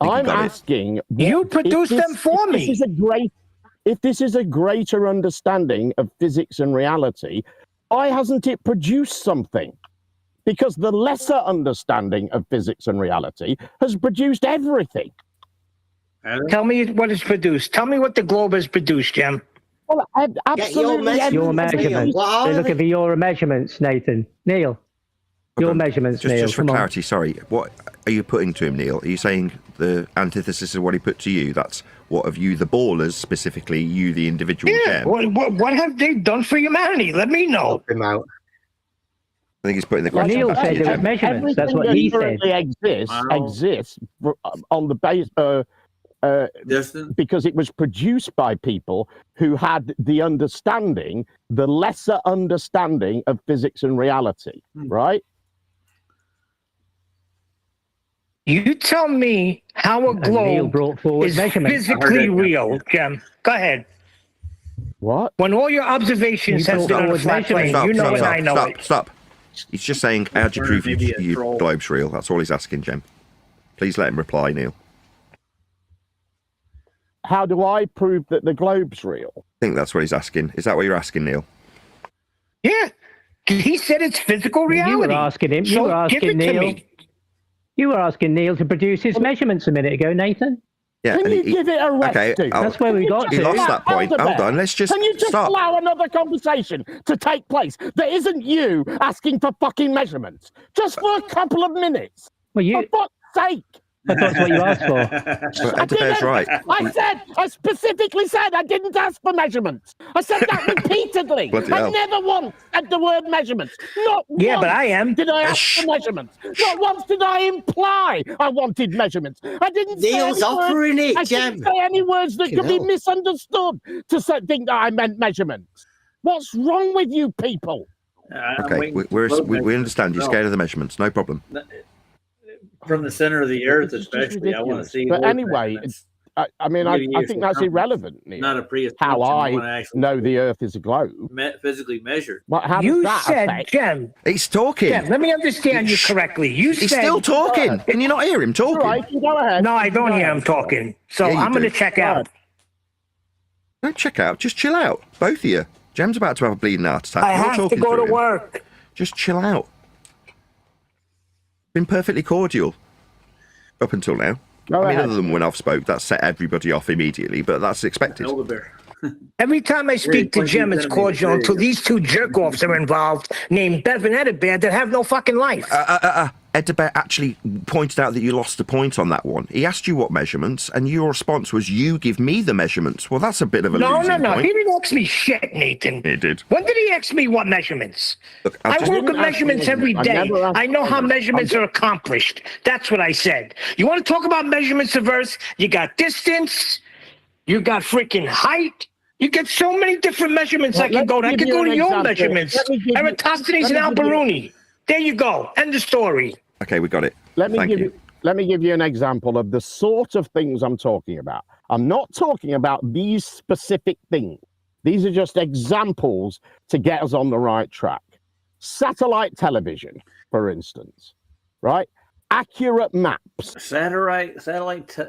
think you I'm got it. asking. You if produce this- them for if me. If this is a greater understanding of physics and reality, why hasn't it produced something? Because the lesser understanding of physics and reality has produced everything. Tell me what is produced. Tell me what the globe has produced, Jim. Well, absolutely. measurements. Your everything. measurements. What are They're they? looking for your measurements, Nathan. Neil. Your Hold on. measurements, Neil. Just for Come on. clarity, sorry. What are you putting to him, Neil? Are you saying the antithesis of what he put to you? That's what of you, the ballers, specifically you, the individual Yeah. Jem? What have they done for humanity? Let me know. Help him out. I think he's putting the Well, question Neil back to said you, there were Jem. measurements. That's Everything what that he said. currently exists on the base Distance. because it was produced by people who had the understanding, the lesser understanding of physics and reality, right? You tell me how a And Neil globe brought forward is measurements. physically real, Jim. Go ahead. What? When all your observations You have been on a brought flat plane, measurements. you know it, I know it. Stop. He's just saying, how'd you prove Maybe a your troll. globe's real? That's all he's asking, Jem. Please let him reply, Neil. How do I prove that the globe's real? I think that's what he's asking. Is that what you're asking, Neil? Yeah. He said it's physical reality. You were asking him. You So were give asking it to Neil. me. You were asking Neil to produce his measurements a minute ago, Nathan. Yeah. Can and you give it a rest, okay, dude? I'll- That's where we got He to. lost that point. Hold Hold on, let's just Can you just stop. allow another conversation to take place that isn't you asking for fucking measurements? Just for a couple of minutes. Well, For you. fuck's sake. That's what you asked for. Well, Ed right. I specifically said I didn't ask for measurements. I said that repeatedly. Bloody I hell. never once said the word measurements. Not Yeah, once but I am. did I ask Shh. for measurements. Not once did I imply I wanted measurements. I didn't say Neil's any words. offering it, I Jem. didn't say any words that could be hell. misunderstood to think that I meant measurements. What's wrong with you people? Okay, we understand you're scared of the measurements. No problem. From the center of the earth, This is just especially. I want to ridiculous. see. But more anyway, measurements. I mean, Giving I you think some that's confidence. irrelevant, Neil. Not a pre How I know the Earth is a globe. physically measured. What, how does You that said, affect? Jem, He's talking. Jem, let me understand you correctly. You He's said, still talking. Can you not hear him All talking? right, you go ahead. no, I You don't go hear ahead. him talking. So Yeah, you I'm going to do. check out. Don't check out. Just chill out. Both of you. Jem's about to have a bleeding heart attack. I You're have to talking go through to him. work. Just chill out. Been perfectly cordial up until now. Go I mean, ahead. other than when I've spoke, that set everybody off immediately, but that's expected. Elder bear. Every time I speak to Jim, it's cordial until these two jerk-offs are involved named Bev and Edibear that have no fucking life. Ed DeBear actually pointed out that you lost a point on that one. He asked you what measurements, and your response was, you give me the measurements. Well, that's a bit of a No. losing point. He didn't ask me shit, Nathan. He did. When did he ask me what measurements? Look, I just- work with didn't ask measurements you every anything. I day. never asked I know how you. measurements are accomplished. That's what I said. You want to talk about measurements of Earth? You got distance. You got freaking height. You get so many different measurements Well, I can go to. I let me can give go you to an your example. measurements. Let me give you- Eratosthenes and let me give you- Alberuni. There you go. End of story. Okay, we got it. Let me Thank give you. you. Let me give you an example of the sort of things I'm talking about. I'm not talking about these specific things. These are just examples to get us on the right track. Satellite television, for instance, right? Accurate maps. Satellite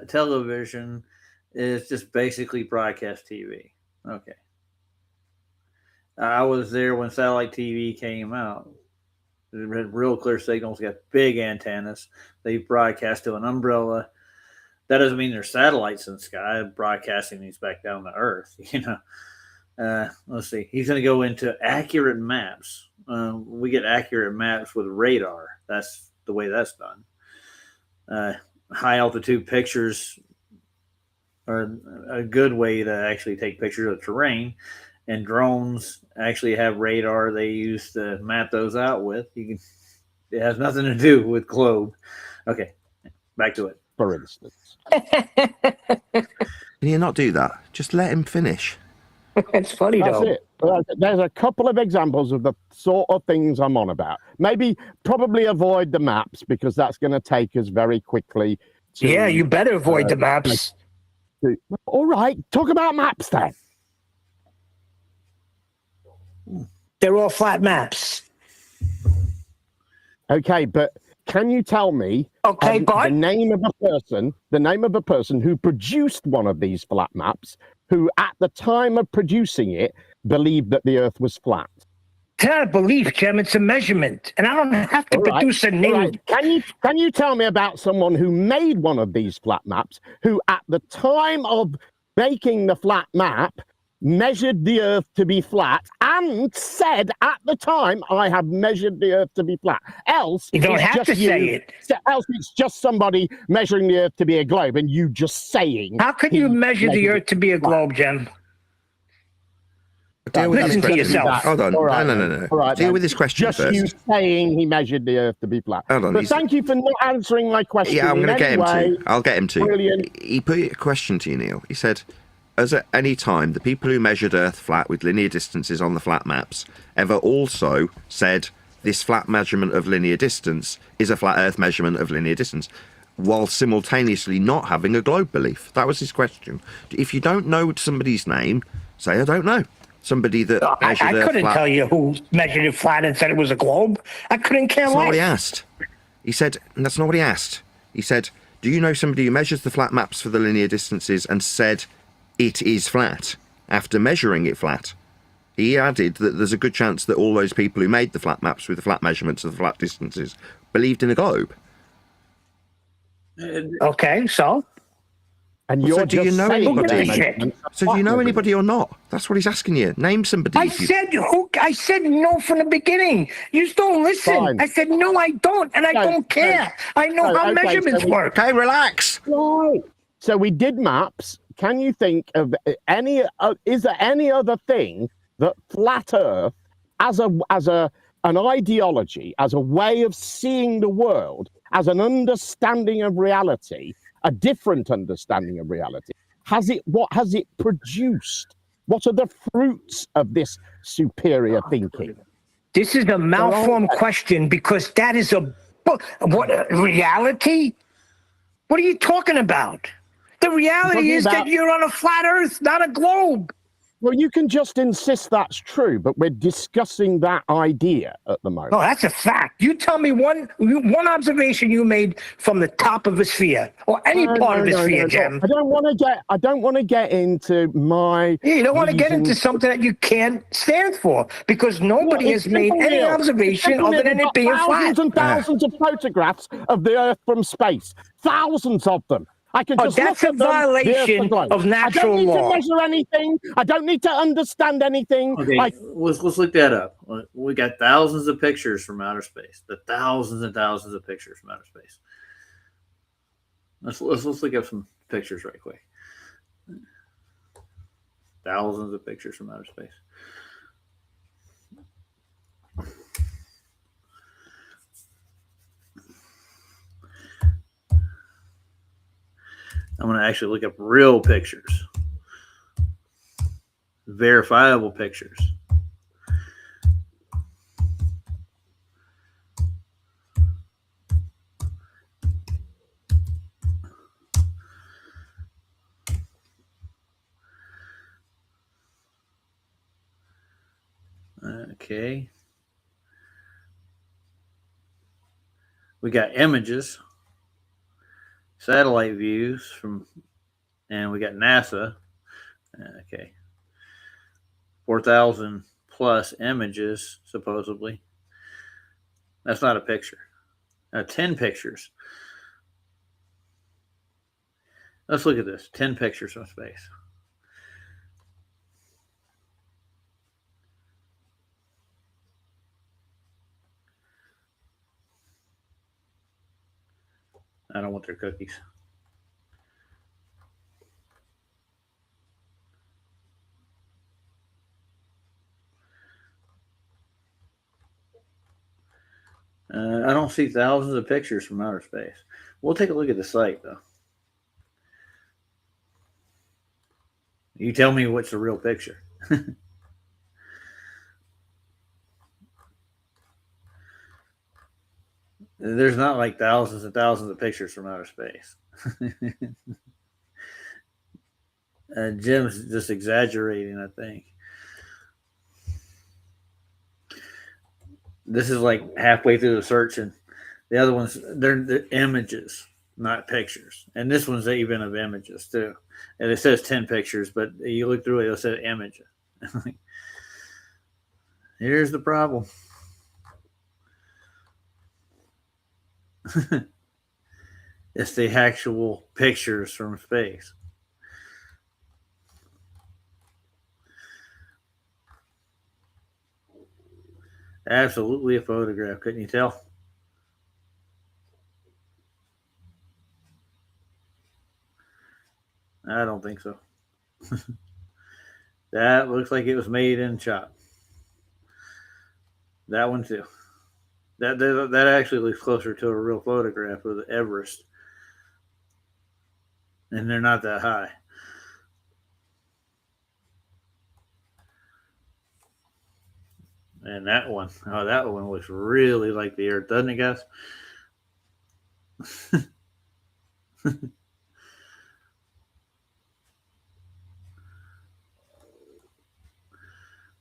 television is just basically broadcast TV. Okay. I was there when satellite TV came out. It had real clear signals, got big antennas. They broadcast to an umbrella. That doesn't mean there's satellites in the sky broadcasting these back down to Earth. Let's see. He's going to go into accurate maps. We get accurate maps with radar. That's the way that's done. High altitude pictures are a good way to actually take pictures of terrain, and drones actually have radar they use to map those out with. It has nothing to do with globe. Okay, back to it. For instance. Can you not do that? Just let him finish. It's funny, That's though. it. There's a couple of examples of the sort of things I'm on about. Probably avoid the maps, because that's going to take us very quickly to... Yeah, you better avoid the maps. All right, talk about maps then. They're all flat maps. Okay, but can you tell me the name of a person who produced one of these flat maps, who at the time of producing it believed that the Earth was flat? It's not a belief, Jim. It's a measurement, and I don't have to produce a name. Right. Can you tell me about someone who made one of these flat maps, who at the time of making the flat map measured the Earth to be flat and said at the time, I have measured the Earth to be flat? Else, you don't have to say it. Else, it's just somebody measuring the Earth to be a globe, and you just saying. How could you measure the Earth to be a globe, Jim? Listen to yourself. Hold on. Right, No. Right, Deal with this question just first. you saying he measured the Earth to be flat. Hold on. But thank you for not answering my question. Yeah, I'm going to get him to. I'll get him to. Brilliant. He put a question to you, Neil. He said, as at any time, the people who measured Earth flat with linear distances on the flat maps ever also said this flat measurement of linear distance is a flat Earth measurement of linear distance, while simultaneously not having a globe belief? That was his question. If you don't know somebody's name, say, I don't know. Somebody that measured I Earth couldn't flat. tell you who measured it flat and said it was a globe. I couldn't care That's not what he less. asked. He said, and that's not what he asked. He said, do you know somebody who measures the flat maps for the linear distances and said it is flat after measuring it flat? He added that there's a good chance that all those people who made the flat maps with the flat measurements of the flat distances believed in a globe. Okay, so? And you're do you know anybody? So do you know measurement. anybody or not? That's what he's asking you. Name somebody. I said no from the beginning. You just don't listen. Fine. I said no, I don't, and I don't care. I know how measurements work. Okay, relax. Right. So we did maps. Can you think of any? Is there any other thing that flat Earth, as an ideology, as a way of seeing the world, as an understanding of reality, a different understanding of reality, what has it produced? What are the fruits of this superior thinking? This is a malformed question, because that is reality? What are you talking about? The reality is that you're on a flat Earth, not a globe. Well, you can just insist that's true, but we're discussing that idea at the moment. Oh, that's a fact. You tell me one observation you made from the top of a sphere, or any part of a sphere, Jim. I don't want to get into my. Yeah, you don't want to get into something that you can't stand for, because nobody has made any observation other than it being flat. Thousands and thousands of photographs of the Earth from space. Thousands of them. I can just that's look a at them, violation of natural law. I don't need to measure anything. I don't need to understand anything. Okay, let's look that up. We got thousands of pictures from outer space. The thousands and thousands of pictures from outer space. Let's look up some pictures right quick. Thousands of pictures from outer space. I'm going to actually look up real pictures, verifiable pictures. Okay. We got images, satellite views from, and we got NASA. Okay. 4,000 plus images, supposedly. That's not a picture. 10 pictures. Let's look at this. 10 pictures from space. I don't want their cookies. I don't see thousands of pictures from outer space. We'll take a look at the site, though. You tell me what's the real picture. There's not like thousands and thousands of pictures from outer space. Jim's just exaggerating, I think. This is like halfway through the search, and the other ones, they're images, not pictures. And this one's even of images, too. And it says 10 pictures, but you look through it, it says images. Here's the problem. It's the actual pictures from space. Absolutely a photograph, couldn't you tell? I don't think so. That looks like it was made in shop. That one too. That actually looks closer to a real photograph of the Everest. And they're not that high. And that one, oh, that one looks really like the Earth, doesn't it, guys?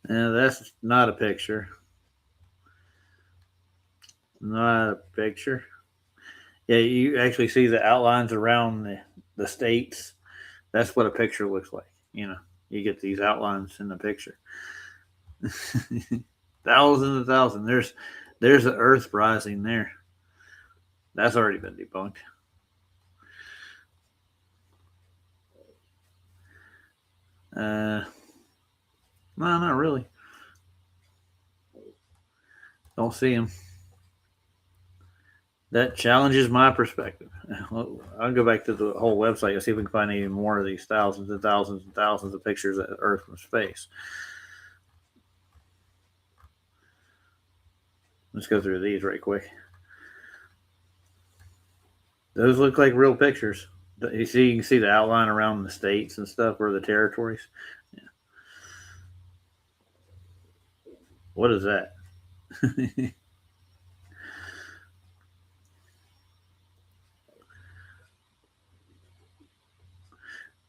Yeah, that's not a picture. Not a picture. Yeah, you actually see the outlines around the states. That's what a picture looks like. You know, you get these outlines in the picture. Thousands and thousands. There's the Earth rising there. That's already been debunked. No, not really. Don't see him. That challenges my perspective. I'll go back to the whole website and see if we can find any more of these thousands and thousands and thousands of pictures of Earth from space. Let's go through these right quick. Those look like real pictures. You can see the outline around the states and stuff, or the territories. Yeah. What is that?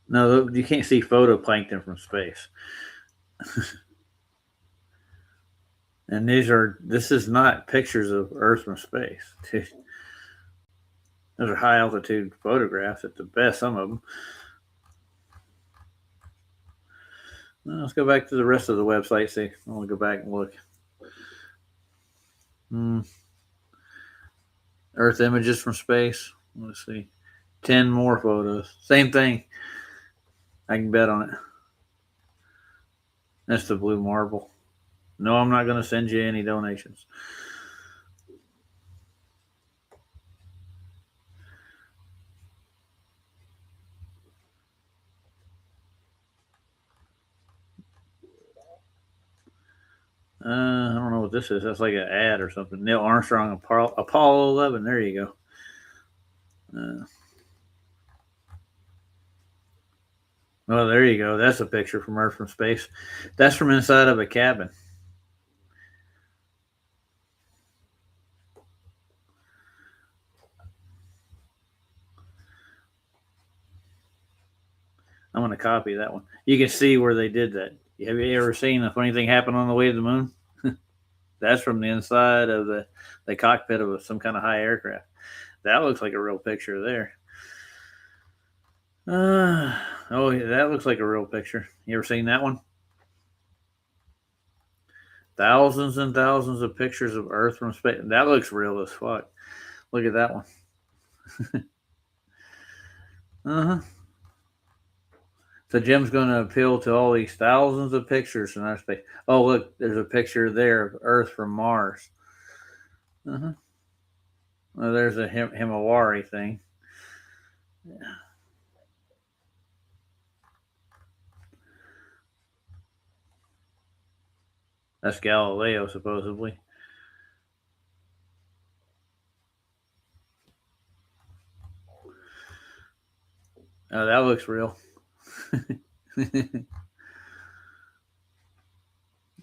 No, you can't see photoplankton from space. And this is not pictures of Earth from space. Those are high altitude photographs at the best, some of them. Well, let's go back to the rest of the website. See, I want to go back and look. Earth images from space. Let's see. 10 more photos. Same thing. I can bet on it. That's the blue marble. No, I'm not going to send you any donations. I don't know what this is. That's like an ad or something. Neil Armstrong, Apollo 11. There you go. Well, there you go. That's a picture from Earth from space. That's from inside of a cabin. I'm going to copy that one. You can see where they did that. Have you ever seen a funny thing happen on the way to the moon? That's from the inside of the cockpit of some kind of high aircraft. That looks like a real picture there. Oh, yeah, that looks like a real picture. You ever seen that one? Thousands and thousands of pictures of Earth from space. That looks real as fuck. Look at that one. Uh-huh. So Jim's going to appeal to all these thousands of pictures from outer space. Oh, look, there's a picture there of Earth from Mars. Uh-huh. Well, there's a Himawari thing. Yeah. That's Galileo, supposedly. Oh, that looks real.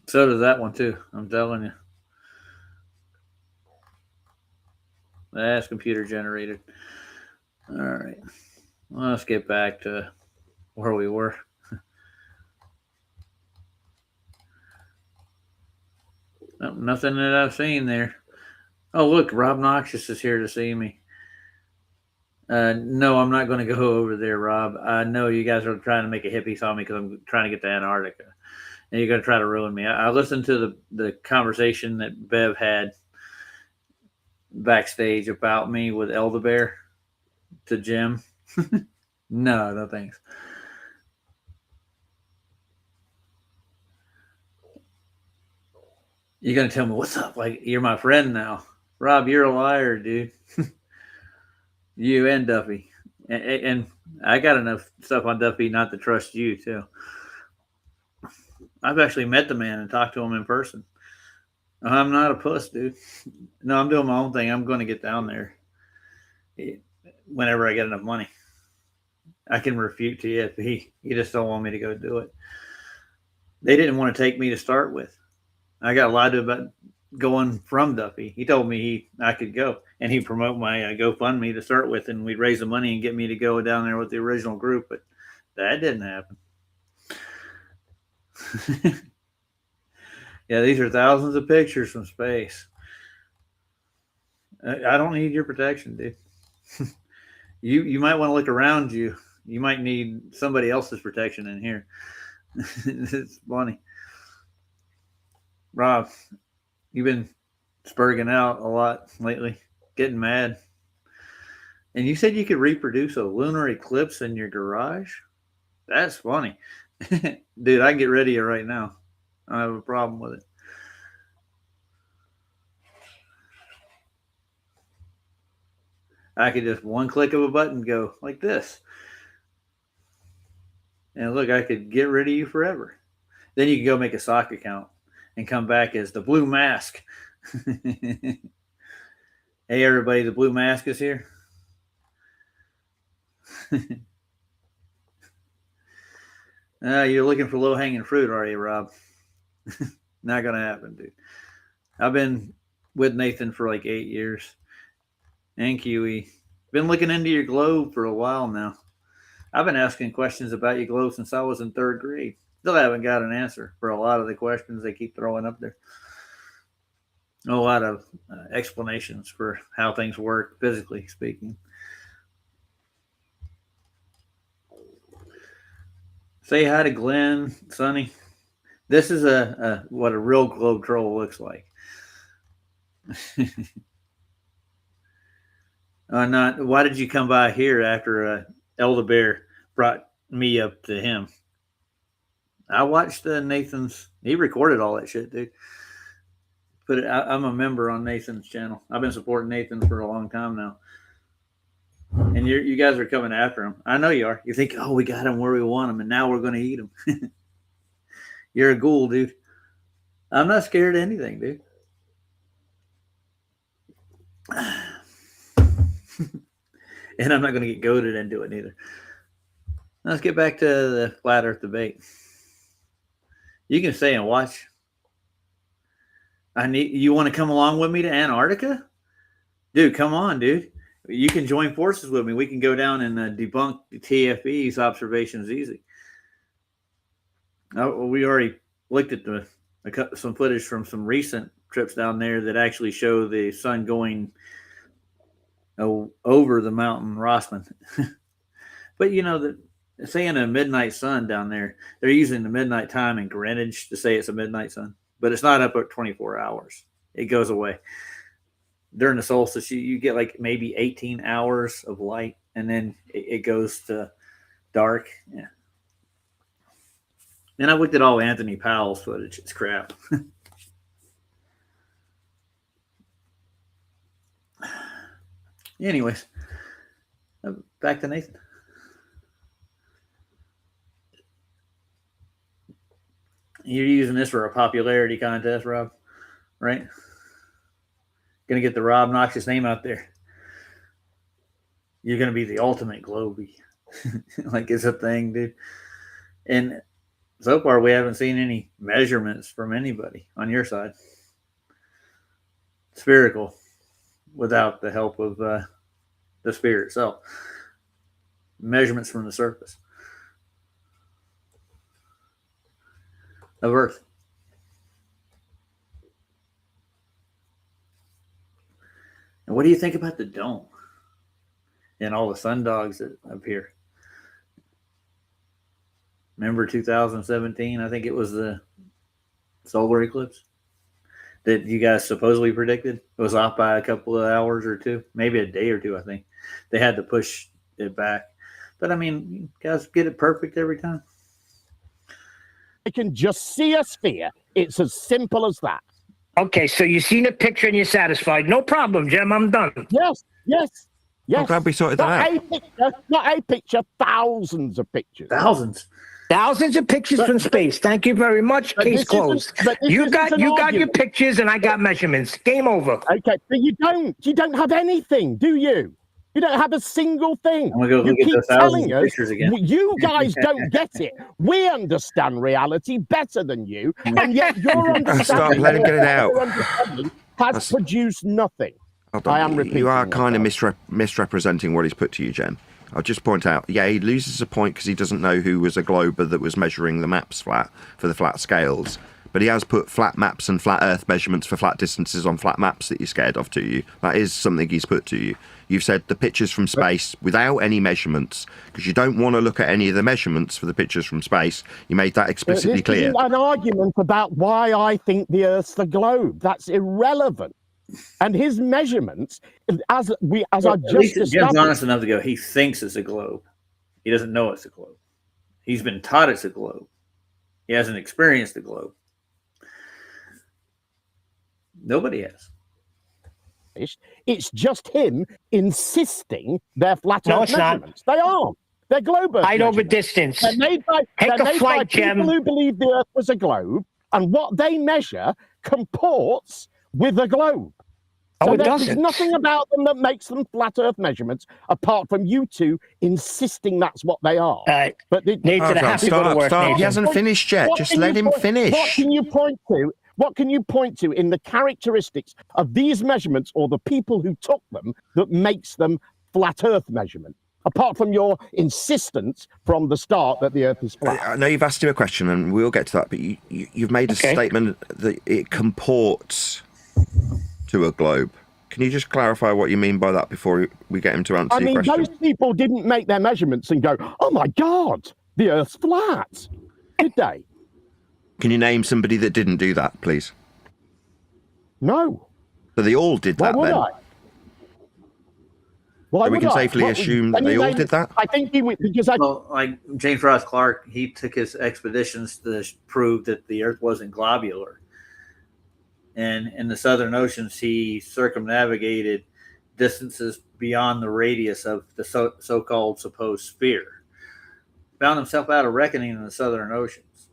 So does that one too, I'm telling you. That's computer generated. All right. Well, let's get back to where we were. Oh, nothing that I've seen there. Oh, look, Rob Noxious is here to see me. No, I'm not going to go over there, Rob. I know you guys are trying to make a hippie on me because I'm trying to get to Antarctica. And you're going to try to ruin me. I listened to the conversation that Bev had backstage about me with Elderbear to Jim. No thanks. You're going to tell me, what's up? Like, you're my friend now. Rob, you're a liar, dude. You and Duffy. And I got enough stuff on Duffy not to trust you, too. I've actually met the man and talked to him in person. I'm not a puss, dude. No, I'm doing my own thing. I'm going to get down there whenever I get enough money. I can refute TFP. You just don't want me to go do it. They didn't want to take me to start with. I got lied to about going from Duffy. He told me I could go, and he'd promote my GoFundMe to start with, and we'd raise the money and get me to go down there with the original group, but that didn't happen. Yeah, these are thousands of pictures from space. I don't need your protection, dude. You might want to look around you. You might need somebody else's protection in here. It's funny. Rob, you've been spurging out a lot lately, getting mad. And you said you could reproduce a lunar eclipse in your garage? That's funny. Dude, I can get rid of you right now. I don't have a problem with it. I could just one click of a button go like this. And look, I could get rid of you forever. Then you can go make a sock account and come back as the Blue Mask. Hey, everybody, the Blue Mask is here. You're looking for low-hanging fruit, are you, Rob? Not going to happen, dude. I've been with Nathan for like 8 years. And Kiwi. Been looking into your globe for a while now. I've been asking questions about your globe since I was in 3rd grade. Still haven't got an answer for a lot of the questions they keep throwing up there. A lot of explanations for how things work, physically speaking. Say hi to Glenn, Sonny. This is what a real globe troll looks like. Why did you come by here after Elderbear brought me up to him? I watched Nathan's. He recorded all that shit, dude. I'm a member on Nathan's channel. I've been supporting Nathan for a long time now. And you guys are coming after him. I know you are. You think, oh, we got him where we want him, and now we're going to eat him. You're a ghoul, dude. I'm not scared of anything, dude. And I'm not going to get goaded into it either. Let's get back to the flat earth debate. You can stay and watch. You want to come along with me to Antarctica? Dude, come on, dude. You can join forces with me. We can go down and debunk the TFE's observations easy. We already looked at some footage from some recent trips down there that actually show the sun going over the mountain Rossman. But you know that saying a midnight sun down there, they're using the midnight time in Greenwich to say it's a midnight sun, but it's not up at 24 hours. It goes away. During the solstice, you get like maybe 18 hours of light, and then it goes to dark. Yeah. And I looked at all Anthony Powell's footage. It's crap. Anyways, back to Nathan. You're using this for a popularity contest, Rob, right? Gonna get the Rob Noxious name out there. You're gonna be the ultimate Globie. Like it's a thing, dude. And so far, we haven't seen any measurements from anybody on your side. Spherical, without the help of the sphere itself. Measurements from the surface of Earth. And what do you think about the dome and all the sundogs that appear? Remember 2017? I think it was the solar eclipse that you guys supposedly predicted. It was off by a couple of hours or two, maybe a day or two, I think. They had to push it back. But, I mean, you guys get it perfect every time. I can just see a sphere. It's as simple as that. Okay, so you've seen a picture and you're satisfied. No problem, Jim. I'm done. Yes. I'm glad we sorted that out. Not a picture, thousands of pictures. Thousands of pictures from space. Thank you very much. Case closed. You got your pictures and I got measurements. Game over. Okay, but you don't have anything, do you? You don't have a single thing. I'm gonna go look at the thousands of pictures again. You guys don't get it. We understand reality better than you, and yet your understanding Stop, let him get it out. Has produced nothing. I am repeating. You are kind of misrepresenting what he's put to you, Jen. I'll just point out, yeah, he loses a point because he doesn't know who was a glober that was measuring the maps flat for the flat scales. But he has put flat maps and flat Earth measurements for flat distances on flat maps that you're scared of to you. That is something he's put to you. You've said the pictures from space without any measurements because you don't want to look at any of the measurements for the pictures from space. You made that explicitly clear. An argument about why I think the Earth's the globe. That's irrelevant. And his measurements, as I just established, Jim's honest enough to go, he thinks it's a globe. He doesn't know it's a globe. He's been taught it's a globe. He hasn't experienced the globe. Nobody has. It's just him insisting they're flat Earth measurements. They aren't. They're globe Earth Height over distance. They're made by Jim. people who believe the Earth was a globe, and what they measure comports with a globe. So there's nothing about them that makes them flat Earth measurements, apart from you two insisting that's what they are. But Nathan, I have to go to work. He hasn't finished yet. Just let him finish. What can you point to? What can you point to in the characteristics of these measurements or the people who took them that makes them flat Earth measurement? Apart from your insistence from the start that the Earth is flat. I know you've asked him a question, and we'll get to that. But you've made a statement that it comports to a globe. Can you just clarify what you mean by that before we get him to answer your question? Those people didn't make their measurements and go, "Oh my God, the Earth's flat," did they? Can you name somebody that didn't do that, please? No. So they all did that, then? Why so we can safely assume that they all did that? I think like James Ross Clark, he took his expeditions to prove that the Earth wasn't globular. And in the Southern Oceans, he circumnavigated distances beyond the radius of the so-called supposed sphere. Found himself out of reckoning in the Southern Oceans.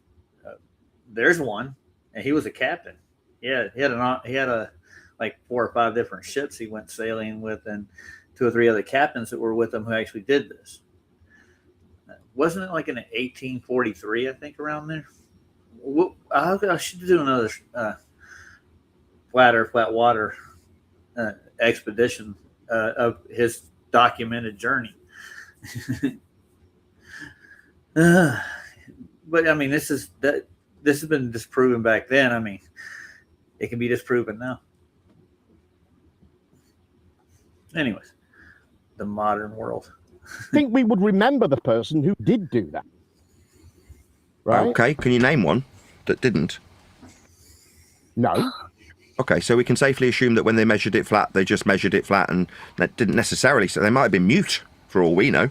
There's one, and he was a captain. He had like 4 or 5 different ships he went sailing with, and 2 or 3 other captains that were with him who actually did this. Wasn't it like in 1843, I think, around there? I should do another flat water expedition of his documented journey. But I mean, this has been disproven back then. I mean, It can be disproven now. Anyways, the modern world. I think we would remember the person who did do that. Right? Okay, can you name one that didn't? No. Okay, so we can safely assume that when they measured it flat, they just measured it flat, and that didn't necessarily. So they might have been mute, for all we know.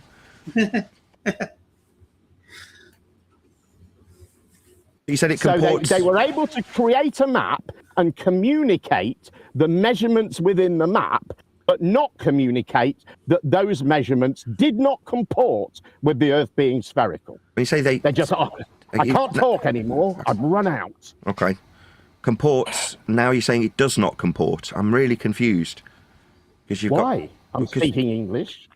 You said it comports. So they were able to create a map and communicate the measurements within the map, but not communicate that those measurements did not comport with the Earth being spherical. When you say they just, I can't talk anymore. I've run out. Okay. Comports. Now you're saying it does not comport. I'm really confused. Why? I'm speaking English.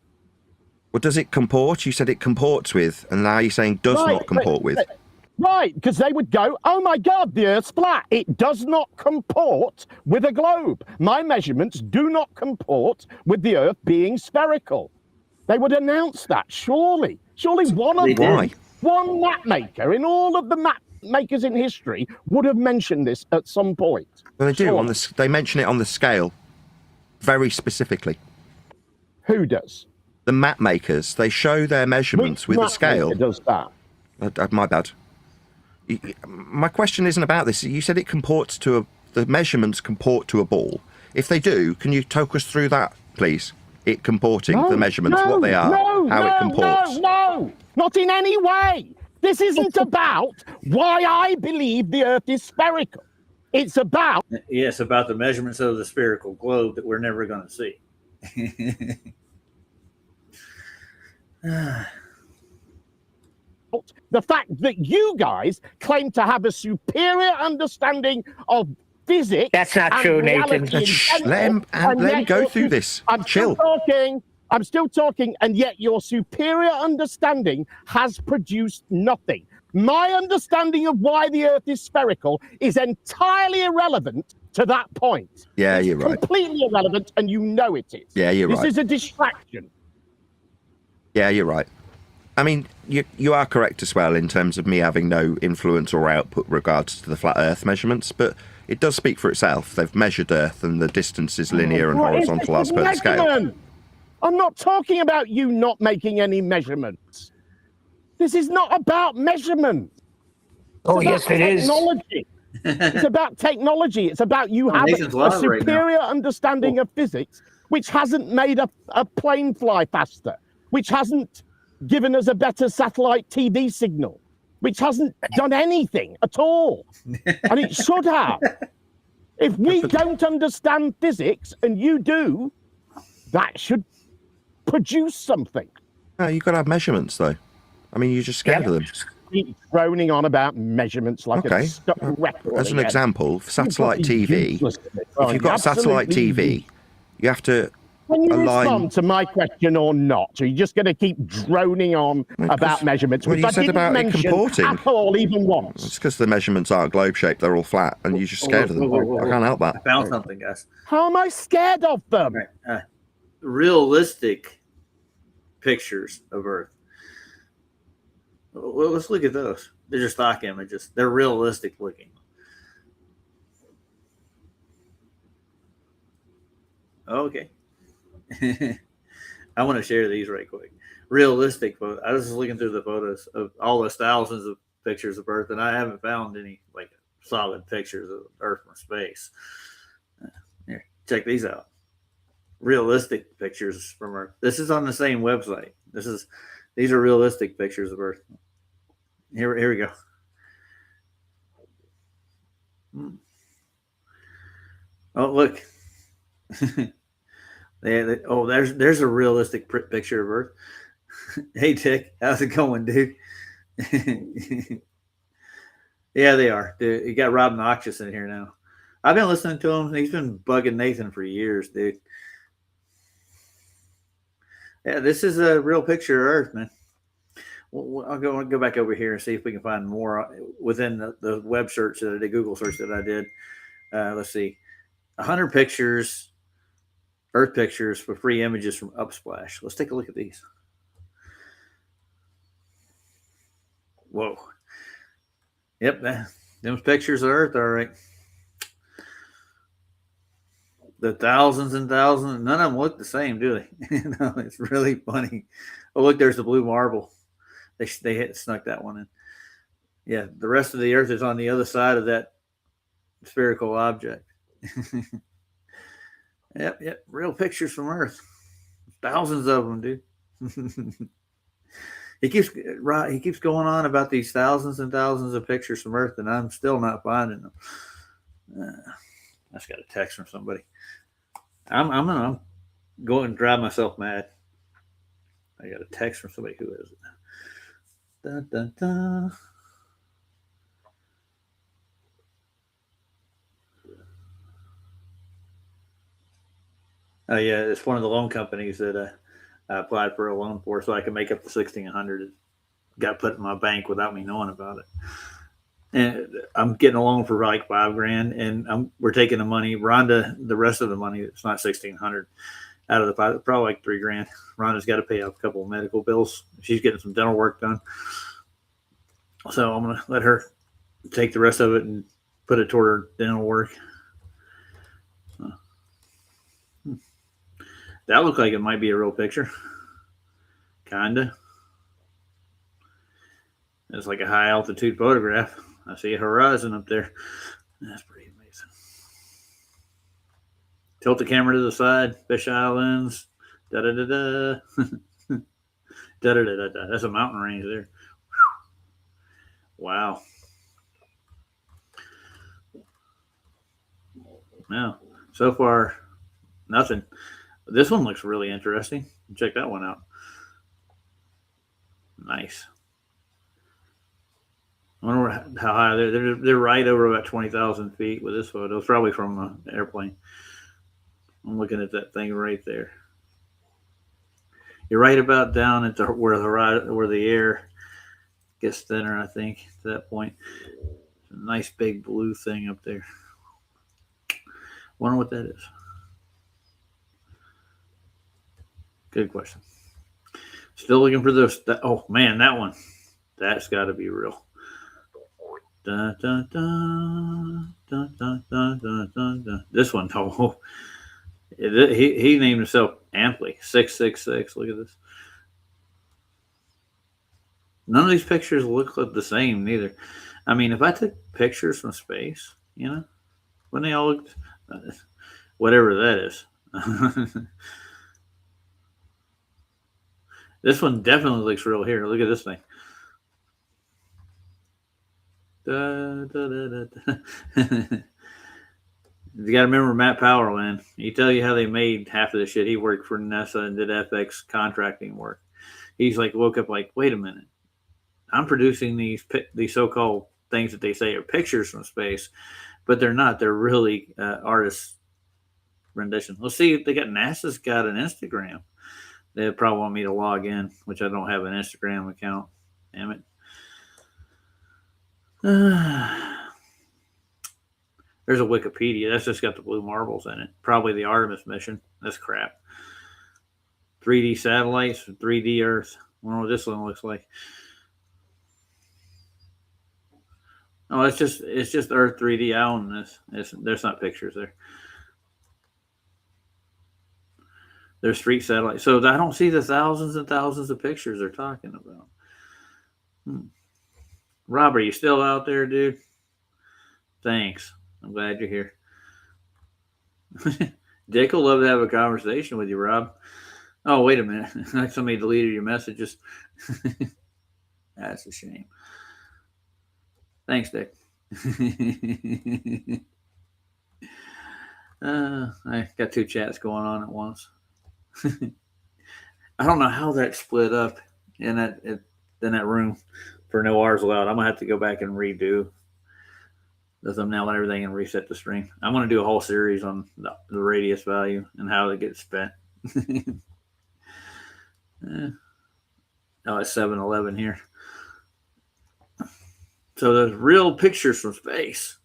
Well, does it comport? You said it comports with, and now you're saying does not comport with. Right, because they would go, oh my God, the Earth's flat. It does not comport with a globe. My measurements do not comport with the Earth being spherical. They would announce that, surely. Surely one of them, one map maker in all of the map makers in history would have mentioned this at some point. Well, they do. They mention it on the scale, very specifically. Who does? The map makers. They show their measurements with a scale. Does that? My bad. My question isn't about this. You said it comports to the measurements comport to a ball. If they do, can you talk us through that, please? It comporting the measurements, what they are, how it comports. No, not in any way. This isn't about why I believe the Earth is spherical. It's about... Yes, about the measurements of the spherical globe that we're never going to see. The fact that you guys claim to have a superior understanding of physics. That's not true, Nathan. Let him go through this. Chill. I'm still talking, and yet your superior understanding has produced nothing. My understanding of why the Earth is spherical is entirely irrelevant to that point. Yeah, you're right. Completely irrelevant, and you know it is. Yeah, you're right. This is a distraction. Yeah, you're right. I mean, you are correct as well in terms of me having no influence or output regards to the flat Earth measurements, but it does speak for itself. They've measured Earth, and the distance is linear and horizontal as per the scale. I'm not talking about you not making any measurements. This is not about measurements. Oh, yes, it is. Technology. It's about technology. It's about you have a superior understanding of physics, which hasn't made a plane fly faster, which hasn't given us a better satellite TV signal, which hasn't done anything at all. And it should have. If we don't understand physics and you do, that should produce something. No, you've got to have measurements, though. I mean, you're just scared of them. Keep droning on about measurements like a stuck record. As an example, satellite TV, if you've got satellite TV, you have to Can you respond to my question or not? Are you just going to keep droning on about measurements, which I didn't mention at all, even once? It's because the measurements aren't globe-shaped, they're all flat, and you're just scared of them. I can't help that. I found something, guys. How am I scared of them? Realistic pictures of Earth. Well, let's look at those. They're just stock images. They're realistic looking. Okay. I want to share these right quick. Realistic photos. I was just looking through the photos of all those thousands of pictures of Earth, and I haven't found any like solid pictures of Earth from space. Here, check these out. Realistic pictures from Earth. This is on the same website. These are realistic pictures of Earth. Here we go. Oh, look. There's a realistic picture of Earth. Hey, Tick, how's it going, dude? Yeah, they are. Dude, you got Rob Noxious in here now. I've been listening to him. He's been bugging Nathan for years, dude. Yeah, this is a real picture of Earth, man. I'll go back over here and see if we can find more within the web search that I did, Google search that I did. Let's see. 100 pictures, Earth pictures for free images from Upsplash. Let's take a look at these. Whoa. Yep, those pictures of Earth, all right. the thousands and thousands. None of them look the same, do they? No, it's really funny. Oh, look, there's the blue marble. They snuck that one in. Yeah, the rest of the Earth is on the other side of that spherical object. Yep. Real pictures from Earth. Thousands of them, dude. He keeps going on about these thousands and thousands of pictures from Earth, and I'm still not finding them. I just got a text from somebody. I'm going to drive myself mad. I got a text from somebody. Who is it? Dun, dun, dun. Oh yeah, it's one of the loan companies that I applied for a loan for, so I can make up the $1,600. It got put in my bank without me knowing about it. And I'm getting a loan for like $5,000, and we're taking the money. Rhonda, the rest of the money, it's not $1,600 out of the $5,000, probably like $3,000. Rhonda's got to pay off a couple of medical bills. She's getting some dental work done, so I'm gonna let her take the rest of it and put it toward her dental work. That looked like it might be a real picture. Kinda. It's like a high altitude photograph. I see a horizon up there. That's pretty amazing. Tilt the camera to the side. Fisheye lens. Da da da da. Da da da da da. That's a mountain range there. Wow. Now, so far, nothing. This one looks really interesting. Check that one out. Nice. I wonder how high they're right over about 20,000 feet with this photo. It's probably from an airplane. I'm looking at that thing right there. You're right about down at where the air gets thinner, I think, to that point. A nice big blue thing up there. Wonder what that is. Good question. Still looking for this. Oh man, that one. That's got to be real. Dun, dun, dun, dun, dun, dun, dun, dun, dun. This one, oh, he named himself Amply 666. Look at this. None of these pictures look the same, neither. I mean, if I took pictures from space, wouldn't they all look, whatever that is. This one definitely looks real here. Look at this thing. Da, da, da, da, da. You got to remember Matt Powerland. He tell you how they made half of the shit. He worked for NASA and did FX contracting work. He's like woke up like, wait a minute. I'm producing these so-called things that they say are pictures from space, but they're not. They're really artists' rendition. Let's see if they got NASA's got an Instagram. They probably want me to log in, which I don't have an Instagram account. Damn it. There's a Wikipedia. That's just got the blue marbles in it. Probably the Artemis mission. That's crap. 3D satellites, 3D Earth. I wonder what this one looks like. Oh, it's just Earth 3D. I own this. There's not pictures there. There's street satellites. So I don't see the thousands and thousands of pictures they're talking about. Rob, are you still out there, dude? Thanks. I'm glad you're here. Dick will love to have a conversation with you, Rob. Oh, wait a minute. Like somebody deleted your messages. That's a shame. Thanks, Dick. I got two chats going on at once. I don't know how that split up in that room for no R's allowed. I'm gonna have to go back and redo the thumbnail and everything and reset the stream. I'm gonna do a whole series on the radius value and how it gets spent. Oh, it's 7-Eleven here. So there's real pictures from space.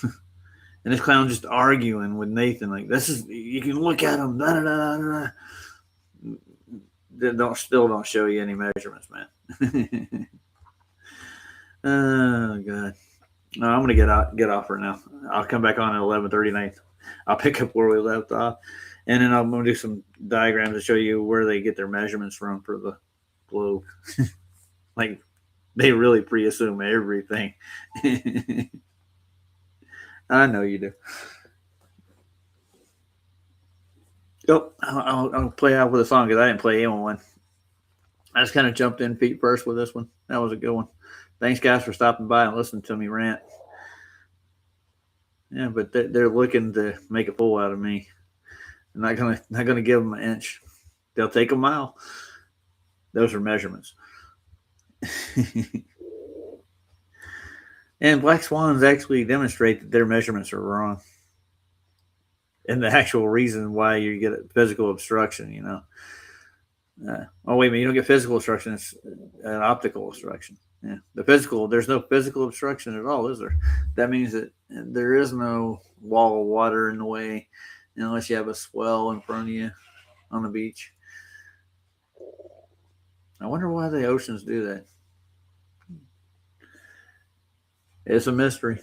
And this clown just arguing with Nathan, like, this is, you can look at them. Da, da, da, da. They still don't show you any measurements, man. Oh, God. No, I'm going to get off for now. I'll come back on at 11:39. I'll pick up where we left off, and then I'm going to do some diagrams to show you where they get their measurements from for the globe. Like, they really pre-assume everything. I know you do. Oh, I'll play out with a song because I didn't play anyone one. I just kind of jumped in feet first with this one. That was a good one. Thanks, guys, for stopping by and listening to me rant. Yeah, but they're looking to make a fool out of me. I'm not gonna give them an inch. They'll take a mile. Those are measurements. And black swans actually demonstrate that their measurements are wrong. And the actual reason why you get physical obstruction, you know. Oh, wait a minute, you don't get physical obstruction, it's an optical obstruction. Yeah, there's no physical obstruction at all, is there? That means that there is no wall of water in the way unless you have a swell in front of you on the beach. I wonder why the oceans do that. It's a mystery.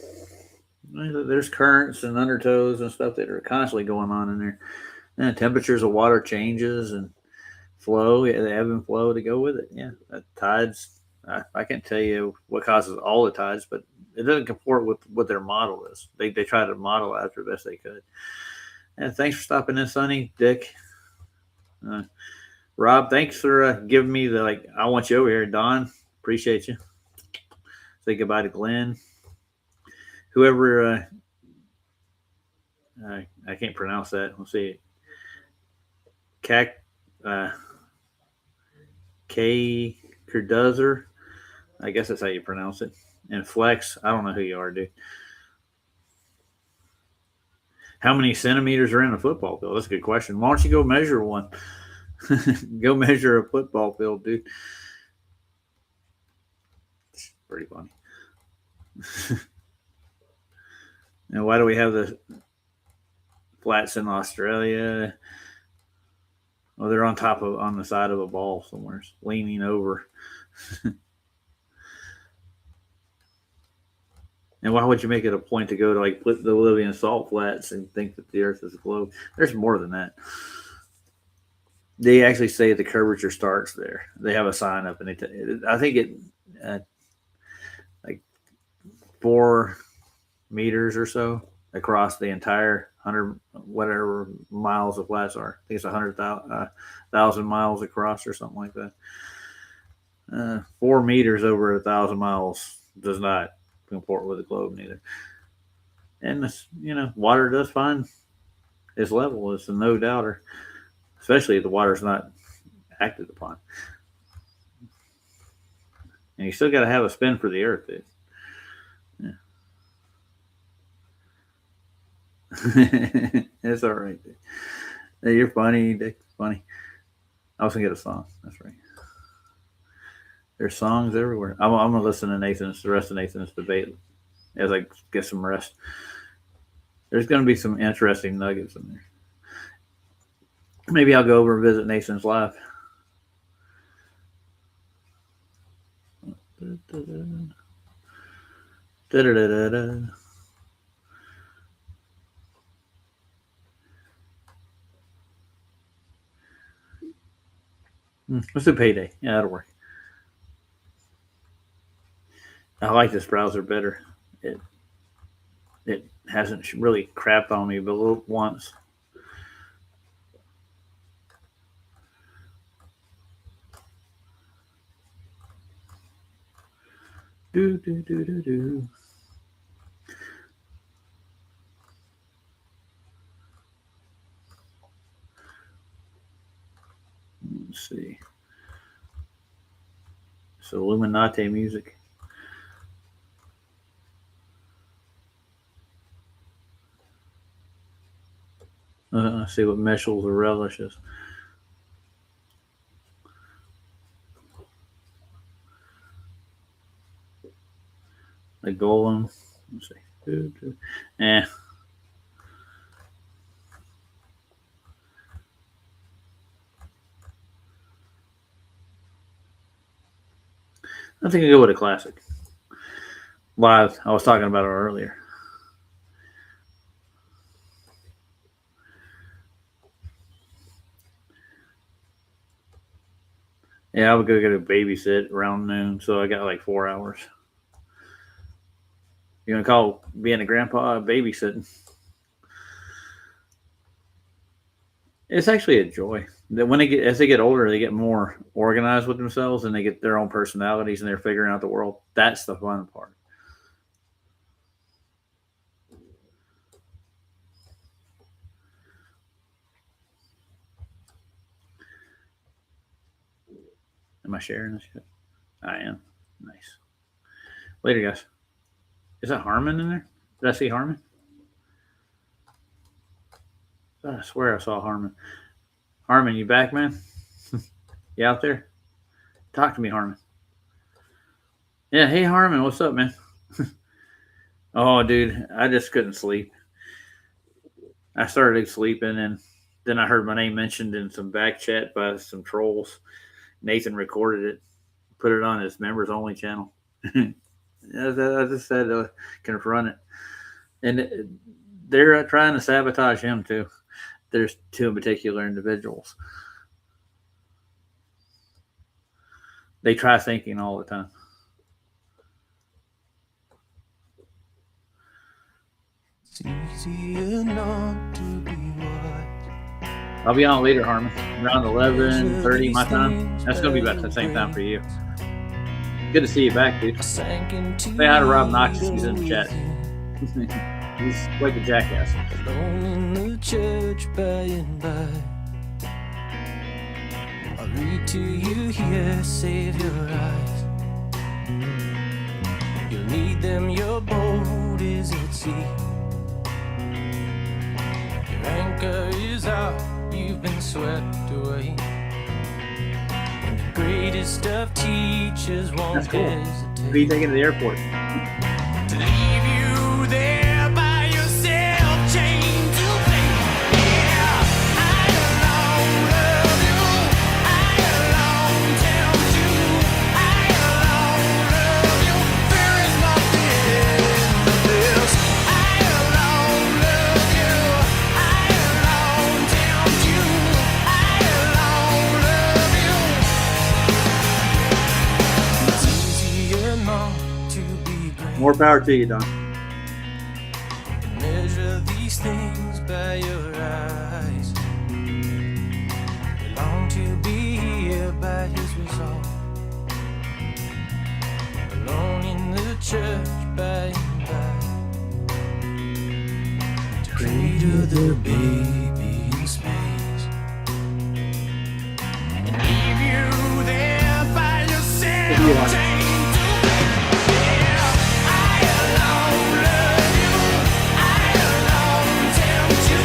There's currents and undertows and stuff that are constantly going on in there. And temperatures of water changes and flow, the ebb and flow to go with it. Yeah, tides. I can't tell you what causes all the tides, but it doesn't comport with what their model is. They try to model after the best they could. And thanks for stopping in, Sonny, Dick, Rob. Thanks for giving me the I want you over here, Don. Appreciate you. Say goodbye to Glenn. Whoever I can't pronounce that. Let's see. K. Kurduzer. I guess that's how you pronounce it. And Flex, I don't know who you are, dude. How many centimeters are in a football field? That's a good question. Why don't you go measure one? Go measure a football field, dude. It's pretty funny. And why do we have the flats in Australia? Well, they're on the side of a ball somewhere, leaning over. And why would you make it a point to go to the Bolivian salt flats and think that the Earth is a globe? There's more than that. They actually say the curvature starts there. They have a sign up, and I think it 4 meters or so across the entire 100 whatever miles of flats are. I think it's 100,000 miles across or something like that. 4 meters over 1,000 miles does not comport with the globe neither. And this, water does find its level. It's a no doubter, especially if the water's not acted upon. And you still got to have a spin for the Earth, dude. Yeah. It's all right, dude. Hey, you're funny, Dick. Funny. I was gonna get a song. That's right. There's songs everywhere. I'm gonna listen to the rest of Nathan's debate as I get some rest. There's gonna be some interesting nuggets in there. Maybe I'll go over and visit Nathan's live. Let's do Payday. Yeah, that'll work. I like this browser better. It hasn't really crapped on me but once. Do. Let's see. So Illuminati music. Let's see what Meshels or relishes. The golem. Let's see. I think I go with a classic. Live. I was talking about it earlier. Yeah, I would go get a babysit around noon, so I got like 4 hours. You gonna call being a grandpa babysitting? It's actually a joy. That when as they get older, they get more organized with themselves and they get their own personalities and they're figuring out the world. That's the fun part. Am I sharing this shit? I am. Nice. Later, guys. Is that Harmon in there? Did I see Harmon? I swear I saw Harmon. Harmon, you back, man? You out there? Talk to me, Harmon. Yeah, hey, Harmon, what's up, man? Oh, dude, I just couldn't sleep. I started sleeping, and then I heard my name mentioned in some back chat by some trolls. Nathan recorded it, put it on his members-only channel. I just had to confront it. And they're trying to sabotage him, too. There's two particular individuals. They try thinking all the time. It's easier not to be watched. I'll be on later, Harmon. Around 11:30 my time. That's going to be about the same time for you. Good to see you back, dude. Say hi to Rob Knox. He's in the chat. He's like a jackass. Alone in the church by and by. I'll read to you here, save your eyes. You'll need them, your boat is at sea. Your anchor is out, you've been swept away. And the greatest of teachers won't hesitate. Who are you taking to the airport? To leave you there by yourself, chained to fate. Yeah, I alone love you. I alone tempt you. I alone love you. There is nothing but this. I alone love you. I alone tempt you. I alone love you. It's easier not to be great. More power to you, Don. Measure these things by your eyes. You long to be here by his resolve. Alone in the church by and by. To cradle the baby in space. And leave you there by yourself. Chained to fate. Yeah, I alone love you. I alone tempt you.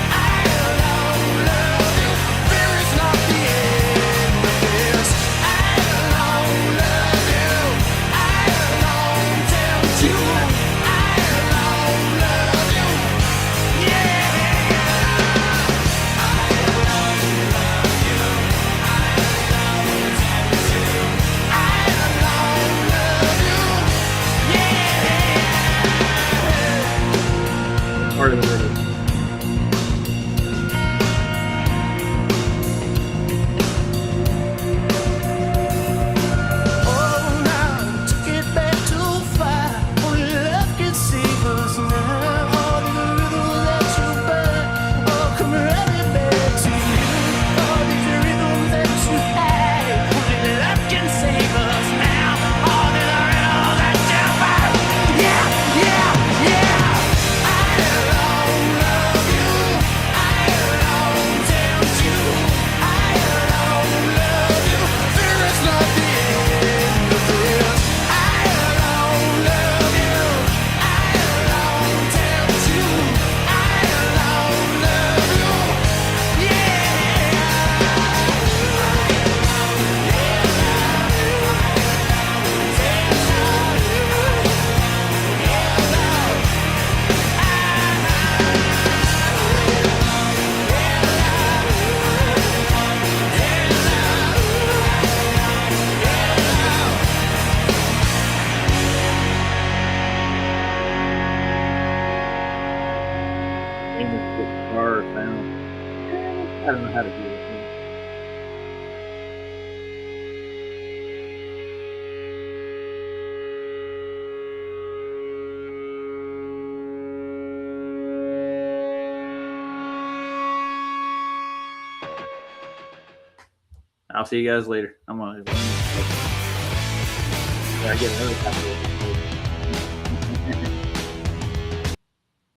I alone love you. There is not the end of this. I alone love you. I alone tempt you. I alone love you. Yeah. I alone love you. I alone tempt you. I alone love you. Yeah. Part of the river. Oh, now took it back too far. Only love can save us now. All the rhythms that you burn, oh, come running back to you. All these rhythms that you had, only love can save us now. All the rhythms that you burn, yeah, yeah, yeah. I alone love you. I alone tempt you. I alone love you. There is not the end of this. I alone love you. I alone tempt you. I alone love you. Yeah. Car sound. I don't know how to do it. I'll see you guys later. I'm gonna. I get another copy.